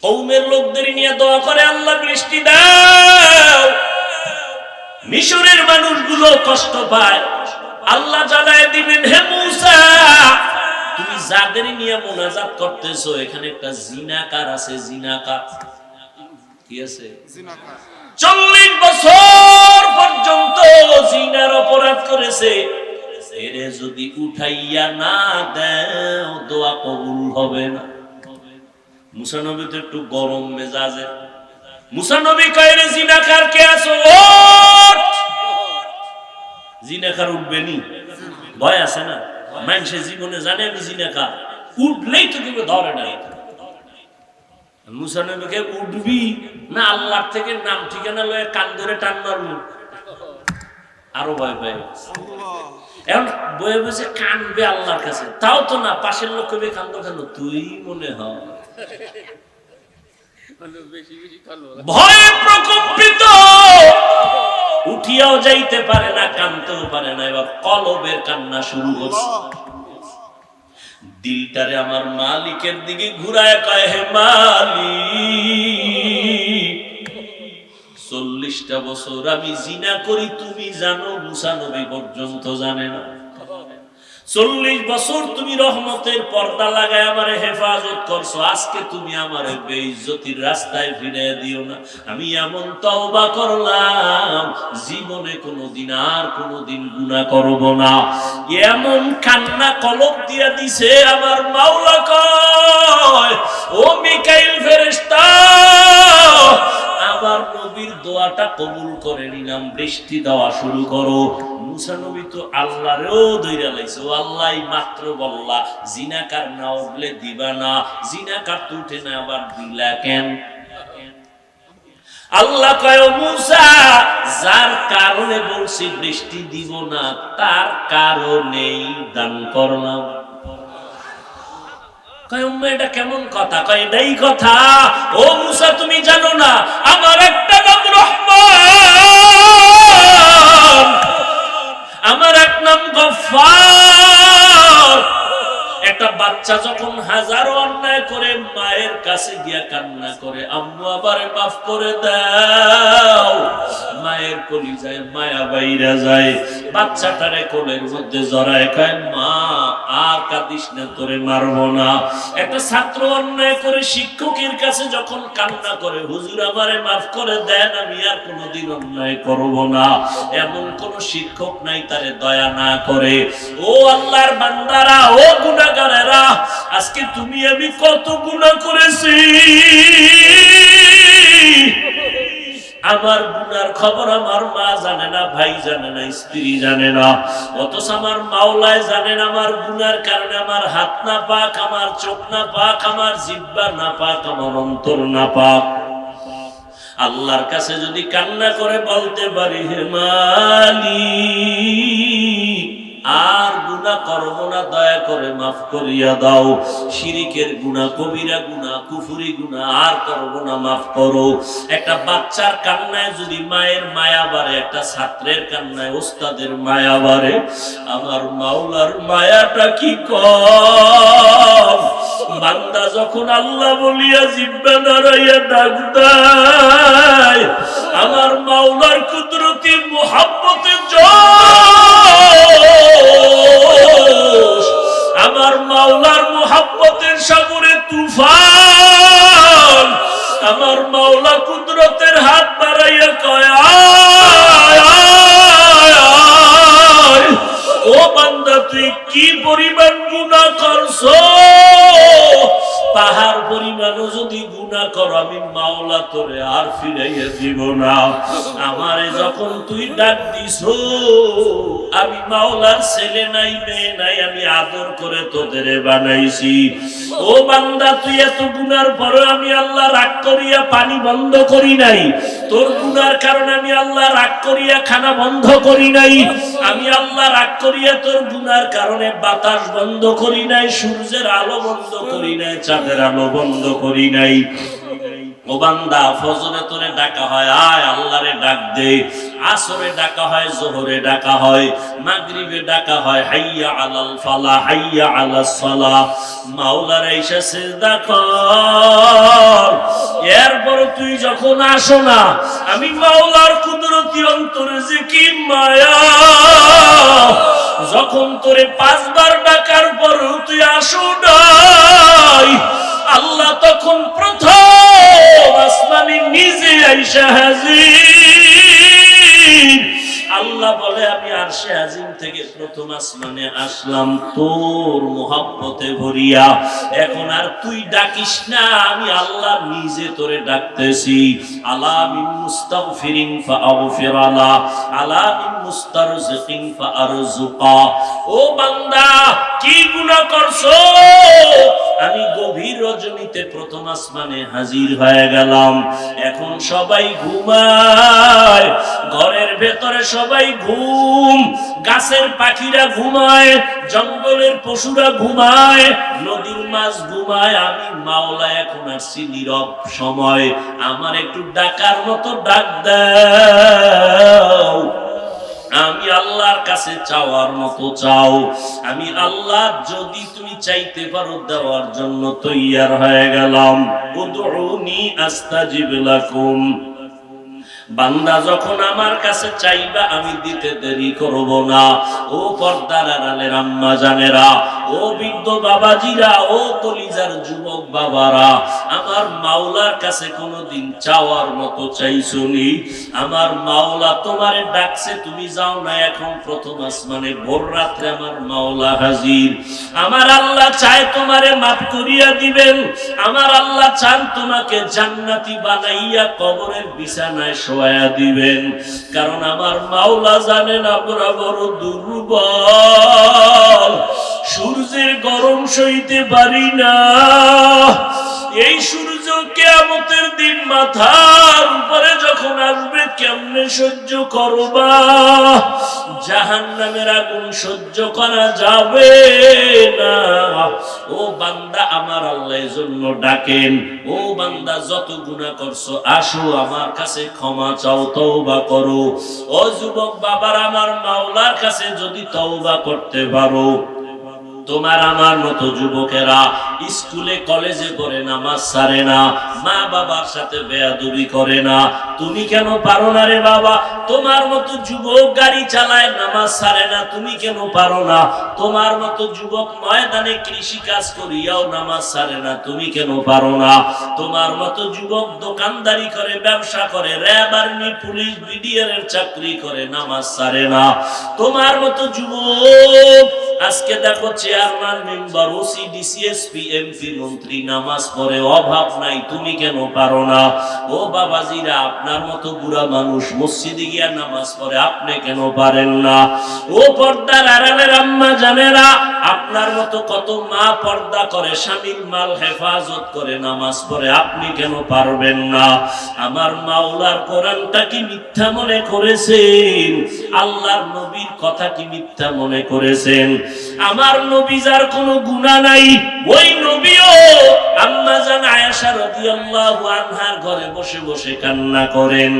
কওমের লোকদের নিয়ে দোয়া করে, আল্লাহ বৃষ্টি দাও। মিশরের মানুষগুলো কষ্ট পায়, আল্লাহ জানায় দিবেন, হে মুসা তুমি যাদের নিয়ে মুনাজাত করতেছো এখানে একটা জিনাকার আছে। জিনাকার কি আছে? জিনাকার 40 বছর পর্যন্ত জিনার অপরাধ করেছে। এরে যদি উঠাইয়া না দাও দোয়া কবুল হবে না। মুসা নবী তো একটু গরম মেজাজে। মুসা নবী কয়, রে জিনাকার কে আছো? ওঠ। জিনাকার উঠবেনি? ভয় আছে না? মানুষে জীবনে জানে আমি জিনাকার, উঠলেই তো কেউ ধরে নাই। মুসা নবীকে উঠবি না আল্লাহর থেকে নাম ঠিকানা লয়ে কান ধরে টান মারবো? আরো ভয় পাই। এখন বয়ে বসে কানবে আল্লাহর কাছে, তাও তো না। পাশের লোক কবি কান্দ কেন? তুই মনে হয় ভয়ে প্রকম্পিত, উঠিয়াও যাইতে পারে না, কাঁদতেও পারে না। এবার কলবের কান্না শুরু করছে। দিলটারে আমার মালিকের দিকে ঘুরায় কয়, হে মালিক, 40টা বছর আমি জিনা করি, তুমি জানো, মুসা নবী পর্যন্ত জানে না। 40 বছর তুমি রহমতের পর্দা লাগায় আমারে হেফাজত করছো, আজকে তুমি আমারে বেইজ্জতির রাস্তায় ফিরিয়ে দিও না। আমি এমন তওবা করলাম, জীবনে কোনোদিন আর কোনোদিন গুনাহ করব না। এমন কান্না কলব দিয়া দিছে, আমার মাওলা কয়, ও মিকাইল ফেরেশতা, আমার নবীর দোয়াটা কবুল করে নিলাম, বৃষ্টি দেওয়া শুরু করো। মুসা নবী তো আল্লাহরেও ধইরা লাইছে, ও আল্লাহ মাত্র বললা জিনাকার না উঠলে দিবা না, জিনাকার তো উঠে না, আবার দিলা কেন? আল্লাহ কয়, মুসা, যার কারণে বলছি বৃষ্টি দিব না, তার কারণেই দান করলাম। কয়, এটা কেমন কথা? কয়, এটাই কথা। ও মুসা, তুমি জানো না আমার একটা নাম রহমান, আমার এক নাম গফফার। একটা বাচ্চা যখন হাজারো অন্যায় করে মায়ের কাছে গিয়া কান্না করে, আম্মু আমারে মাফ করে দাও, মায়ের কলিজায় মায়া বাইরা যায়, বাচ্চাটারে কোলের মধ্যে জড়ায় কয়, মা আর কাঁদিস না, তোরে মারবো না। একটা ছাত্র অন্যায় করে শিক্ষকের কাছে যখন কান্না করে, হুজুর আমারে মাফ করে দেন, আমি আর কোনোদিন অন্যায় করব না, এমন কোন শিক্ষক নাই তারে দয়া না করে। ও আল্লাহর বান্দারা, ও গুনাহগারেরা, আজকে তুমি আমি কত গুনাহ করেছি, আমার গুনার খবর আমার মা জানে না, ভাই জানে না, স্ত্রী জানে না, অথচ আমার মাওলায় জানেন আমার গুনার কারণে আমার হাত না পাক, আমার চোখ না পাক, আমার জিহ্বা না পাক, আমার অন্তর না পাক। আল্লাহর কাছে যদি কান্না করে বলতে পারি, হে মালিক, আর গুনাহ করব না, দয়া করে মাফ করিয়া দাও, শিরিকের গুনাহ, কবিরা গুনাহ, কুফরি গুনাহ আর করব না, মাফ করো। একটা বাচ্চার কান্নায় যদি মায়ের মায়া বাড়ে, একটা ছাত্রের কান্নায় ওস্তাদের মায়া বাড়ে, আমার মাওলার মায়াটা কি কম। বান্দা যখন আল্লাহ বলিয়া জিহ্বা নাড়াইয়া ডাক দেয়, আমার মাওলার কুদরতি মুহাব্বতের জোশ, আমার মাওলার মুহাব্বতের সাগরে তুফান, আমার মাওলা কুদরতের হাত বাড়াইয়া কয়, ও বান্দা, তুই কি পরিমাণ গুনাহ করছো, পাহাড় পরিমাণও যদি গুনাহ করো, আমি মাওলা তোরে আর ফিরাইয়া দিব না। আমারে যখন তুই ডাক দিছো, আমি মাওলার ছেলে নাই, মেয়ে নাই, আমি আদর করে তোদের বানাইছি। ও বান্দা, তুই এত গুনার পরে আমি আল্লাহ রাগ করিয়া পানি বন্ধ করি নাই, তোর গুনার কারণে আমি আল্লাহ রাগ করিয়া খানা বন্ধ করি নাই, আমি আল্লাহ রাগ করিয়া তোর গুনার কারণে বাতাস বন্ধ করি নাই, সূর্যের আলো বন্ধ করি নাই, চাঁদের আলো বন্ধ করি নাই। ও বান্দা, ফজরে তোরে ডাকা হয়, আয় আল্লাহরে ডাক দে, আসরে ডাকা হয়, যোহরে ডাকা হয়, মাগরিবে ডাকা হয়, হাইয়া আলাল ফালাহ, হাইয়া আলাস সালাহ, মাওলারে এসে সিজদা কর। এরপর তুই যখন আসো না, আমি মাওলার কুদরতি অন্তরে যে কি মায়া, যখন তোরে 5 বার ডাকার পর তুই আসো নাই, আল্লাহ তখন প্রথম আসমানে নিজে আইসা হাজির। আল্লাহ বলে, আমি আরশে আজিম থেকে প্রথম আসমানে আসলাম তোর মুহাব্বতে ভরিয়া, এখন আর তুই ডাকিস না, আমি আল্লাহ নিজে তোরে ডাকতেছি। আলা মিন মুস্তাগফিরিন ফাআগফিরালা, আলা মিন মুস্তারজিকিন ফাআরজুকা। ও বান্দা, কি গুনাহ করছো, আমি গভীর রজনীতে প্রথম আসমানে হাজির হয়ে গেলাম। এখন সবাই ঘুমায়, ঘরের ভেতরে সবাই ঘুম, গাছের পাখিরা ঘুমায়, জঙ্গলের পশুরা ঘুমায়, নদীর মাছ ঘুমায়। আমি মাওলা এখন আসছি নীরব সময়, আমার একটু ডাকার মতো ডাক দাও। আমি আল্লাহর কাছে চাওয়ার মতো চাও। আমি আল্লাহ যদি তুমি চাইতে পারো দেওয়ার জন্য তৈয়ার হয়ে গেলাম। উদউনি আস্তাজিব লাকুম। বান্দা যখন আমার কাছে চাইবা আমি দিতে দেরি করব না। ও পর্দার আড়ালের আম্মা জানেরা, ও বৃদ্ধ বাবাজিরা, ও কলিজার যুবক বাবারা, আমার মাওলার কাছে কোনোদিন চাওয়ার মতো চাইছনি? আমার মাওলা তোমারে ডাকছে, তুমি যাও না। এখন প্রথম আসমানে ভোর রাত্রে আমার মাওলা হাজির। আমার আল্লাহ চায় তোমারে মাফ করিয়া দিবেন। আমার আল্লাহ চান তোমাকে জান্নাতি বানাইয়া কবরের বিছানায় শোয়া দিবেন। কারণ আমার মাওলা জানেন আমরা বড় দুর্বল, সূর্যের গরম সইতে পারি না। এই সূর্য কিয়ামতের দিন মাথার উপরে যখন আসবে কেমনে সহ্য করবা? জাহান্নামের আগুন সহ্য করা যাবে না। ও বান্দা, আমার আল্লাহর জন্য ডাকেন। ও বান্দা, যত গুনাহ করছো আসো আমার কাছে ক্ষমা চাও, তওবা করো। ও যুবক বাবার, আমার মাওলার কাছে যদি তওবা করতে পারো, তোমার আমার মতো যুবকেরা স্কুলে কলেজে করে নামাজ ছাড়ে না, মা বাবার সাথে বেয়াদবি করে না, তুমি কেন পারো না রে বাবা? তোমার মতো যুবক গাড়ি চালায় নামাজ ছাড়ে না, তুমি কেন পারো না? তোমার মতো যুবক ময়দানে কৃষি কাজ করিয়াও নামাজ ছাড়ে না, তুমি কেন পারো না? তোমার মতো যুবক দোকানদারি করে, ব্যবসা করে, র্যাব, আর্মি, পুলিশ, বিডিআর এর চাকরি করে, নামাজ ছাড়ে না। তোমার মতো যুবক আজকে দেখো chairman, member, OC, DC, SP, MP, মন্ত্রী নামাজ পড়ে, অভাব নাই, তুমি কেন পারো না? ও বাবাজিরা, আপনার মতো বুড়া মানুষ মসজিদে গিয়া নামাজ পড়ে, আপনি কেন পারেন না? ও পর্দার আড়ালের আম্মা জানেরা, আপনার মতো কত মা পর্দা করে, স্বামীর মাল হেফাজত করে নামাজ পড়ে, আপনি কেন পারবেন না? আমার মাওলার কোরআনটা কি মিথ্যা মনে করেছেন? আল্লাহর নবীর কথা কি মিথ্যা মনে করেছেন? আমার নবী যার কোনো গুনাহ নাই, ওই নবীও আম্মা জান আয়েশা রাদিয়াল্লাহু আনহার ঘরে বসে বসে কান্না করেন।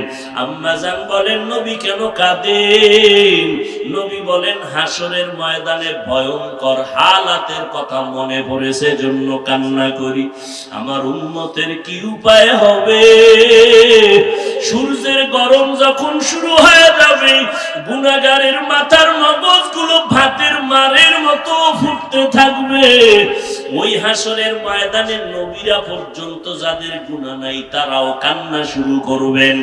আম্মা জান বলেন, নবী কেন কাঁদেন? নবী বলেন, হাসরের ময়দানে ভয়ঙ্কর হালাতের কথা মনে পড়েছে, জন্য কান্না করি। আমার উম্মতের কি উপায় হবে? সূর্যের গরম যখন শুরু হয়ে যাবে, গুনাহগারের মাথার মগজগুলো ভাতের মারের মতো ফুটতে থাকবে। ওই হাসরের ময়দানে নবীরা পর্যন্ত যাদের গুনাহ নাই তারাও কান্না শুরু করবেন।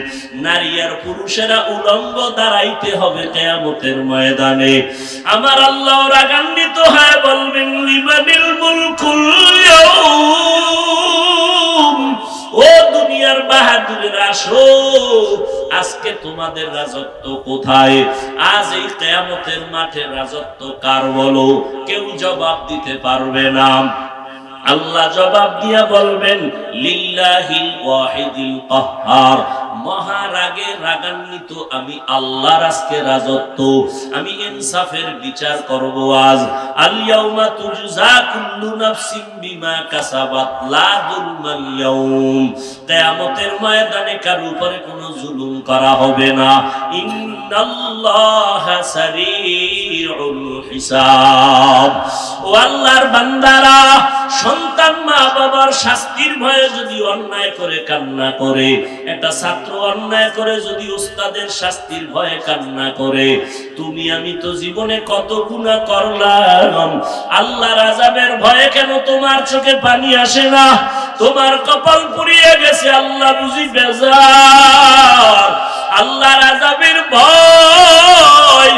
নারী আর পুরুষেরা উলঙ্গ দাঁড়াইতে হবে কিয়ামতের ময়দানে। আমার আল্লাহ রাগান্বিত হয়ে বলবেন, লিমানিল মুলকুল ইয়াউম। ও দুনিয়ার বাহাদুরেরা, আসো, আজকে তোমাদের রাজত্ব কোথায়? আজ এই কিয়ামতের মাঠে রাজত্ব কার বলো? কেউ জবাব দিতে পারবে না। আল্লাহ জবাব দিয়া বলবেন, লিল্লাহিল ওয়াহিদিল কাহ্হার। মহারাগে রাগান্বিত আমি আল্লাহর আজকে রাজত্ব, আমি ইনসাফের বিচার করব আজ। আল ইয়াউমা তুজজা কুল্লু নাফসিন বিমা কাসাবাত লা যুলমাল ইয়াউম। কিয়ামতের ময়দানে কার উপরে কোনো জুলুম করা হবে না। ইন্নাল্লাহা সারিউল হিসাব। ও আল্লাহর বান্দারা, সন্তান মা বাবার শাস্তির ভয়ে যদি অন্যায় করে কান্না করে, একটা ছাত্র অন্যায় করে যদি উস্তাদের শাস্তির ভয়ে কান্না করে, তুমি আমি তো জীবনে কত গুনাহ করলাম, আল্লাহর আযাবের ভয়ে কেন তোমার চোখে পানি আসে না? তোমার কপাল পুড়িয়ে গেছে, আল্লাহ বুঝি বেজার। আল্লাহর আযাবের ভয়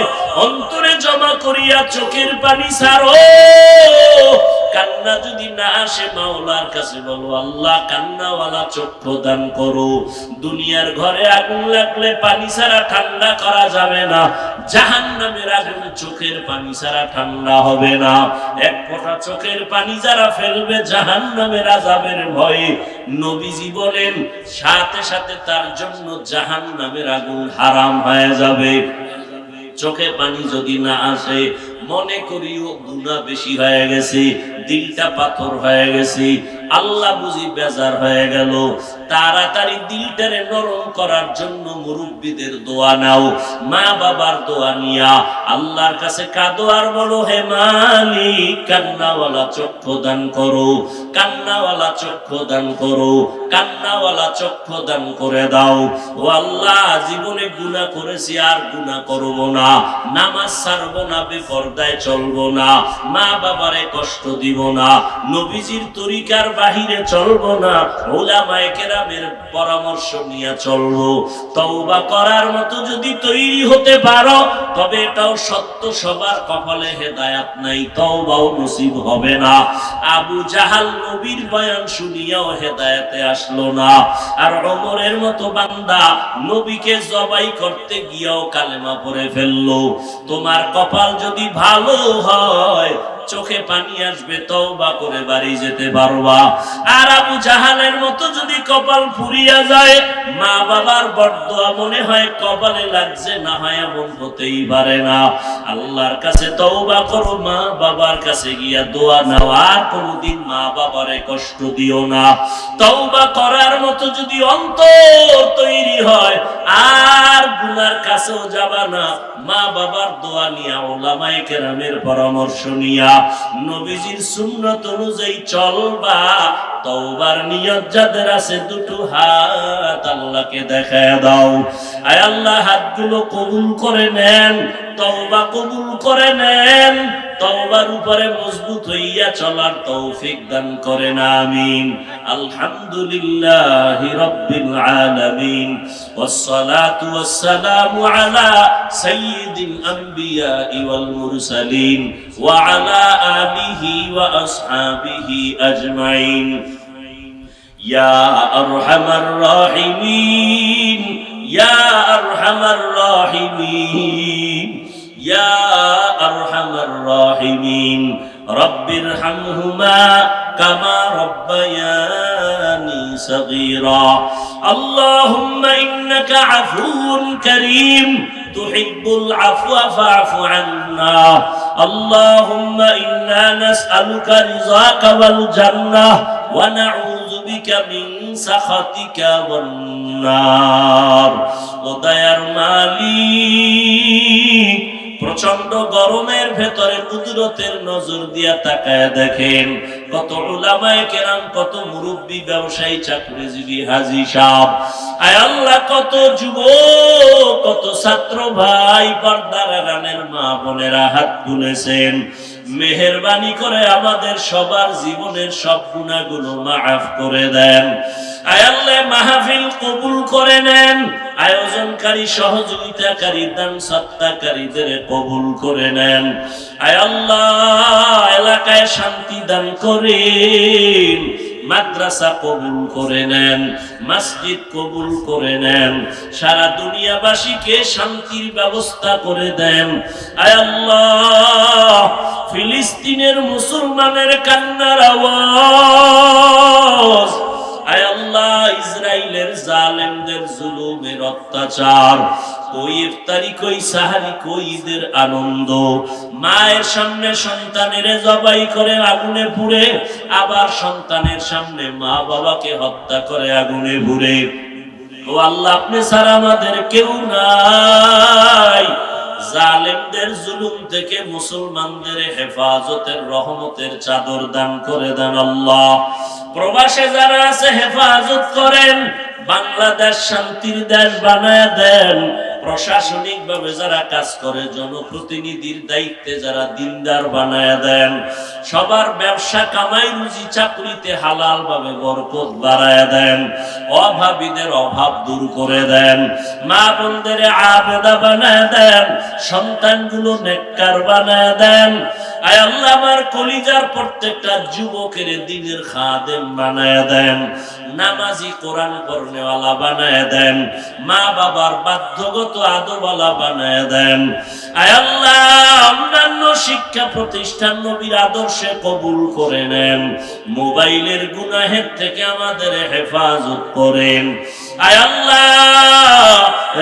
অন্তরে জমা করিয়া চোখের পানি ছাড়ো। কান্না যদি না আসে মাওলার কাছে বলো, আল্লাহ কান্নাওয়ালা চক্ষু দান করো। দুনিয়ার ঘরে আগুন লাগলে পানি ছাড়া ঠান্ডা করা যাবে না, জাহান্নামের আগুন চোখের পানি ছাড়া ঠান্ডা হবে না। এক ফোঁটা চোখের পানি যারা ফেলবে জাহান্নামের আযাবের ভয়ে, নবীজি বলেন সাথে সাথে তার জন্য জাহান্নামের আগুন হারাম হয়ে যাবে। চোখে পানি যদি না আসে, মনে করিও গুনাহ বেশি হয়ে গেছে, দিলটা পাথর হয়ে গেছে, আল্লাহ বুঝি বেজার হয়ে গেল। তাড়াতাড়ি দিলটারে নরম করার জন্য মুরব্বীদের দোয়া নাও, মা বাবার দোয়া নিয়া আল্লাহর কাছে কাঁদো আর বলো, হে মালিক কান্নাওয়ালা চক্ষু দান করো, কান্নাওয়ালা চক্ষু দান করো, কান্নাওয়ালা চক্ষু দান করে দাও। ও আল্লাহ, জীবনে গুনাহ করেছি আর গুনাহ করব না, নামাজ ছাড়বো না, বেপরদায় চলবো না, মা বাবারে কষ্ট দিব না, নবীজির তরিকার বাহিরে চলবো না, উলামায়ে কেরামের পরামর্শ নিয়ে চলবো। তওবা করার মতো যদি তৈরি হতে পারো, তবে এটাও সত্য সবার কপালে হেদায়েত নাই, তওবাও নসিব হবে না। আবু জাহাল নবীর বয়ান শুনিয়াও হেদায়েতে আসলো না, আর ওমরের মতো বান্দা নবীকে জবাই করতে গিয়েও কালেমা পড়ে ফেললো। তোমার কপাল যদি ভালো হয়, চোখে পানি আসবে, তওবা করে বাড়ি যেতে পারবা। আর আবু জাহালের মতো যদি কপাল ফুরিয়া যায়, মা বাবার বরদোয়া মনে হয় কপালে লাগছে, না হয় এমন হতেই পারে না। আল্লাহর কাছে তওবা করো, মা বাবার কাছে গিয়া দোয়া নাও, আর কোনদিন মা বাবারে কষ্ট দিও না। তওবা করার মতো যদি অন্তর তৈরি হয়, আর গুনার কাছেও যাবা না, মা বাবার দোয়া নিয়া, উলামায়ে কেরামের পরামর্শ নিয়া, নবীজির সুন্নাত অনুযায়ী চলবা। তওবার নিয়ত যাদের আছে, দুটো হাত আল্লাহকে দেখায় দাও। আয় আল্লাহ, হাতগুলো কবুল করে নেন, তওবা কবুল করে নেন, তওবার উপরে মজবুত হইয়া চলার তৌফিক দান করেন, আমিন। আলহামদুলিল্লাহি রাব্বিল আলামিন, ওয়াসসালাতু ওয়াসসালামু আলা সাইয়্যিদিল আমবিয়া ওয়াল মুরসালিন ওয়া আলা আলিহি ওয়া আসহাবিহি আজমাইন। ইয়া আরহামার রাহিমিন, ইয়া আরহামার রাহিমিন, ইয়া আরহামার রাহিমিন, রব্বিরহামহুমা কামা রব্বায়ানি সগীরা। আল্লাহুম্মা ইন্নাকা আফুউন কারীম তুহিব্বুল আফওয়া ফা'ফু আন্না। আল্লাহুম্মা ইন্না নাসআলুকা রিযাকা ওয়াল জান্নাহ ওয়া নাউযু বিকা মিন সাখাতিকা ওয়ান নার। ও দয়ার মালিক, প্রচন্ড গরমের ভেতরে কুদরতের নজর দিয়া তাকায় দেখেন কত উলামায়ে কেরাম, কত মুরব্বী, ব্যবসায়ী, চাকরিজীবী, হাজী সাহেব, আয় আল্লাহ, কত যুবক, কত ছাত্র ভাই, পর্দার আড়ালের মা বোনেরা হাত তুলেছেন। মেহেরবানি করে আমাদের সবার জীবনের সব গুনাহগুলো মাফ করে দেন। আয় আল্লাহ, মাহফিল কবুল করে নেন, আয়োজনকারী, সহযোগিতাকারী, দান সত্তাকারীদের কবুল করে নেন। আয় আল্লাহ, এলাকায় শান্তি দান করেন, মাদ্রাসা কবুল করে নেন, মসজিদ কবুল করে নেন, সারা দুনিয়াবাসীকে শান্তির ব্যবস্থা করে দেন। আয় আল্লাহ, ফিলিস্তিনের মুসলমানের কান্নার আওয়াজ, আয় আল্লাহ, ইসরাইলের জালেমদের জুলুমের অত্যাচার, কই ইফতারি, কই সাহারি, কই ঈদের আনন্দ, মায়ের সামনে সন্তানের জবাই করে আগুনে পুড়ে, আবার সন্তানের সামনে মা বাবাকে হত্যা করে আগুনে পুড়ে। ও আল্লাহ, আপনি ছাড়া আমাদের কেউ নাই। জালেমদের জুলুম থেকে মুসলমানদের হেফাজতের রহমতের চাদর দান করে দেন আল্লাহ। প্রবাসে যারা আছে হেফাজত করেন, বাংলাদেশ শান্তির দেশ বানায় দেন। প্রশাসনিক ভাবে যারা কাজ করে, জনপ্রতিনিধির দায়িত্বে যারা দিনদার বানায় দেন। সবার ব্যবসা কামাই রুজি চাকরিতে হালাল ভাবে বরকত বাড়ায় দেন। অভাবীদের অভাব দূর করে দেন। মা বোনদের আবেদা বানায় দেন। সন্তানগুলো নেককার বানায় দেন। আয় আল্লাহ আমার কলিজার প্রত্যেকটা যুবকের দ্বীনের খাদেম বানায়া দেন, নামাজি কোরআন পড়নেওয়ালা বানায়া দেন, মা বাবার বাধ্যগত আদবওয়ালা বানায়া দেন। আয় আল্লাহ অন্যান্য শিক্ষা প্রতিষ্ঠান নবীর আদর্শে কবুল করে নেন, মোবাইলের গুনাহের থেকে আমাদের হেফাজত করেন। আয় আল্লাহ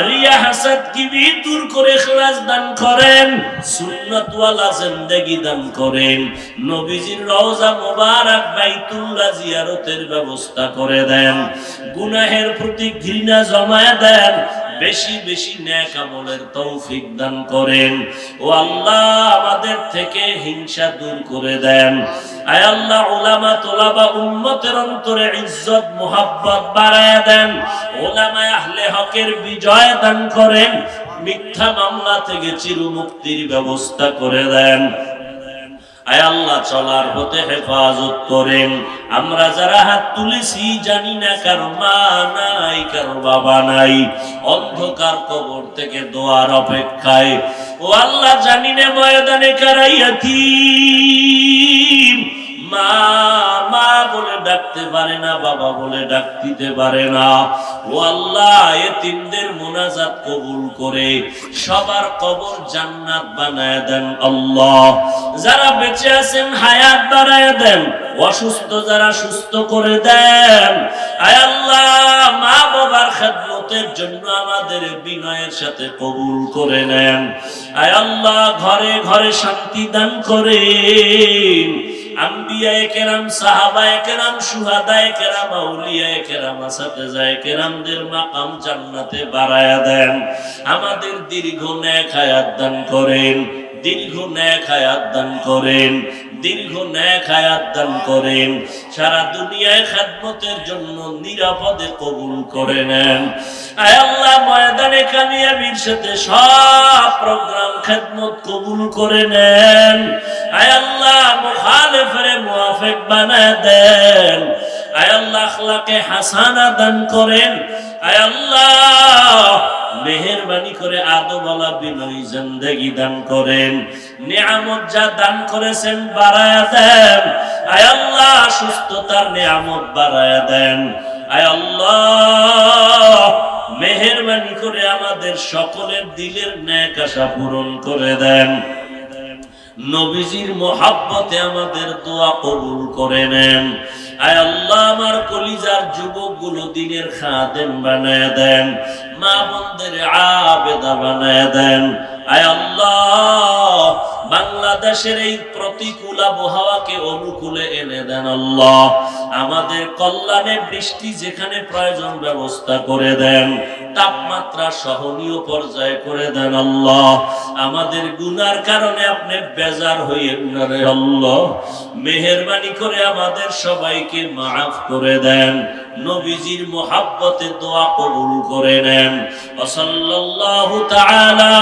রিয়া হাসাদ কিবি দূর করে ইখলাস দান করেন, সুন্নাত ওয়ালা জিন্দেগি দান করেন, নবীজির রওজা মোবারক বাইতুল্লাহ জিয়ারতের ব্যবস্থা করে দেন, গুনাহের প্রতি ঘৃণা জমায়ে দেন, বেশি বেশি নেক আমলের তৌফিক দান করেন। ও আল্লাহ আমাদের থেকে হিংসা দূর করে দেন। আয় আল্লাহ উলামা তোলাবা উম্মতের অন্তরে ইজ্জত মুহাব্বত বাড়ায়া দেন, উলামায়ে আহলে হকের বিজয় দান করেন, মিথ্যা মামলা থেকে চিরমুক্তির ব্যবস্থা করে দেন। আয় আল্লাহ চলার পথে হেফাজত করেন। আমরা যারা হাত তুলেছি জানি না কার মা নাই, কার বাবা নাই, অন্ধকার কবর থেকে দোয়ার অপেক্ষায়। ও আল্লাহ জানি না ময়দানে কারা ইয়াতীম, মা মা বলে ডাকতে পারে না, বাবা বলে ডাক দিতে পারে না। ও আল্লাহ এতিমদের মুনাজাত কবুল করে সবার কবর জান্নাত বানায় দেন। আল্লাহ যারা বেঁচে আছেন হায়াত বাড়ায় দেন, অসুস্থ যারা সুস্থ করে দেন। আয় আল্লাহ মা বাবার খেদমতের জন্য আমাদের বিনয়ের সাথে কবুল করে নেন। আয় আল্লাহ ঘরে ঘরে শান্তি দান করেন। আম্বিয়ায়ে কেরাম, সাহাবায়ে কেরাম, শুহাদায়ে কেরাম, আউলিয়ায়ে কেরাম, আসাতেজায়ে কেরামদের মাকাম জান্নাতে বাড়ায়া দেন। আমাদের দীর্ঘ নেক হায়াত দান করেন, দীর্ঘ নেক হায়াত দান করেন, দীর্ঘ নেক হায়াত দান করেন। সারা দুনিয়ায় খেদমতের জন্য নিরাপদে কবুল করে নেন। আয় আল্লাহ ময়দানে কামিয়াবির সাথে সব প্রোগ্রাম খেদমত কবুল করে নেন। আয় আল্লাহ মুখালিফের মুওয়াফিক বানায় দেন। আয় আল্লাহ আখলাকে হাসানা দান করেন। আয় আল্লাহ মেহেরবানি করে আদবওয়ালা বিনয়ী জিন্দেগি দান করেন। নিয়ামত যা দান করেছেন বাড়ায়া দেন। আয় আল্লাহ সুস্থতার নিয়ামত বাড়ায়া দেন। আয় আল্লাহ মেহেরবানি করে আমাদের সকলের দিলের নেক আশা পূরণ করে দেন। নবীজির মোহাব্বতে আমাদের দোয়া কবুল করে নেন। আয় আল্লাহ আমার কলিজার যুবকগুলো দিনের খাদেম বানায় দেন, মা বোনদের আবেদা বানায় দেন। আয় আল্লাহ বাংলাদেশের এই প্রতিকূল আবহাওয়াকে অনুকূলে এনে দেন। আল্লাহ আমাদের কল্যাণে বৃষ্টি যেখানে প্রয়োজন ব্যবস্থা করে দেন, তাপমাত্রা সহনীয় পর্যায়ে করে দেন। আল্লাহ আমাদের গুনার কারণে আপনি বেজার হইয়েন না রে আল্লাহ, মেহেরবানি করে আমাদের সবাইকে মাফ করে দেন। নবীজির মোহাব্বতে দোয়া কবুল করে নেন। ওয়া সাল্লাল্লাহু তাআলা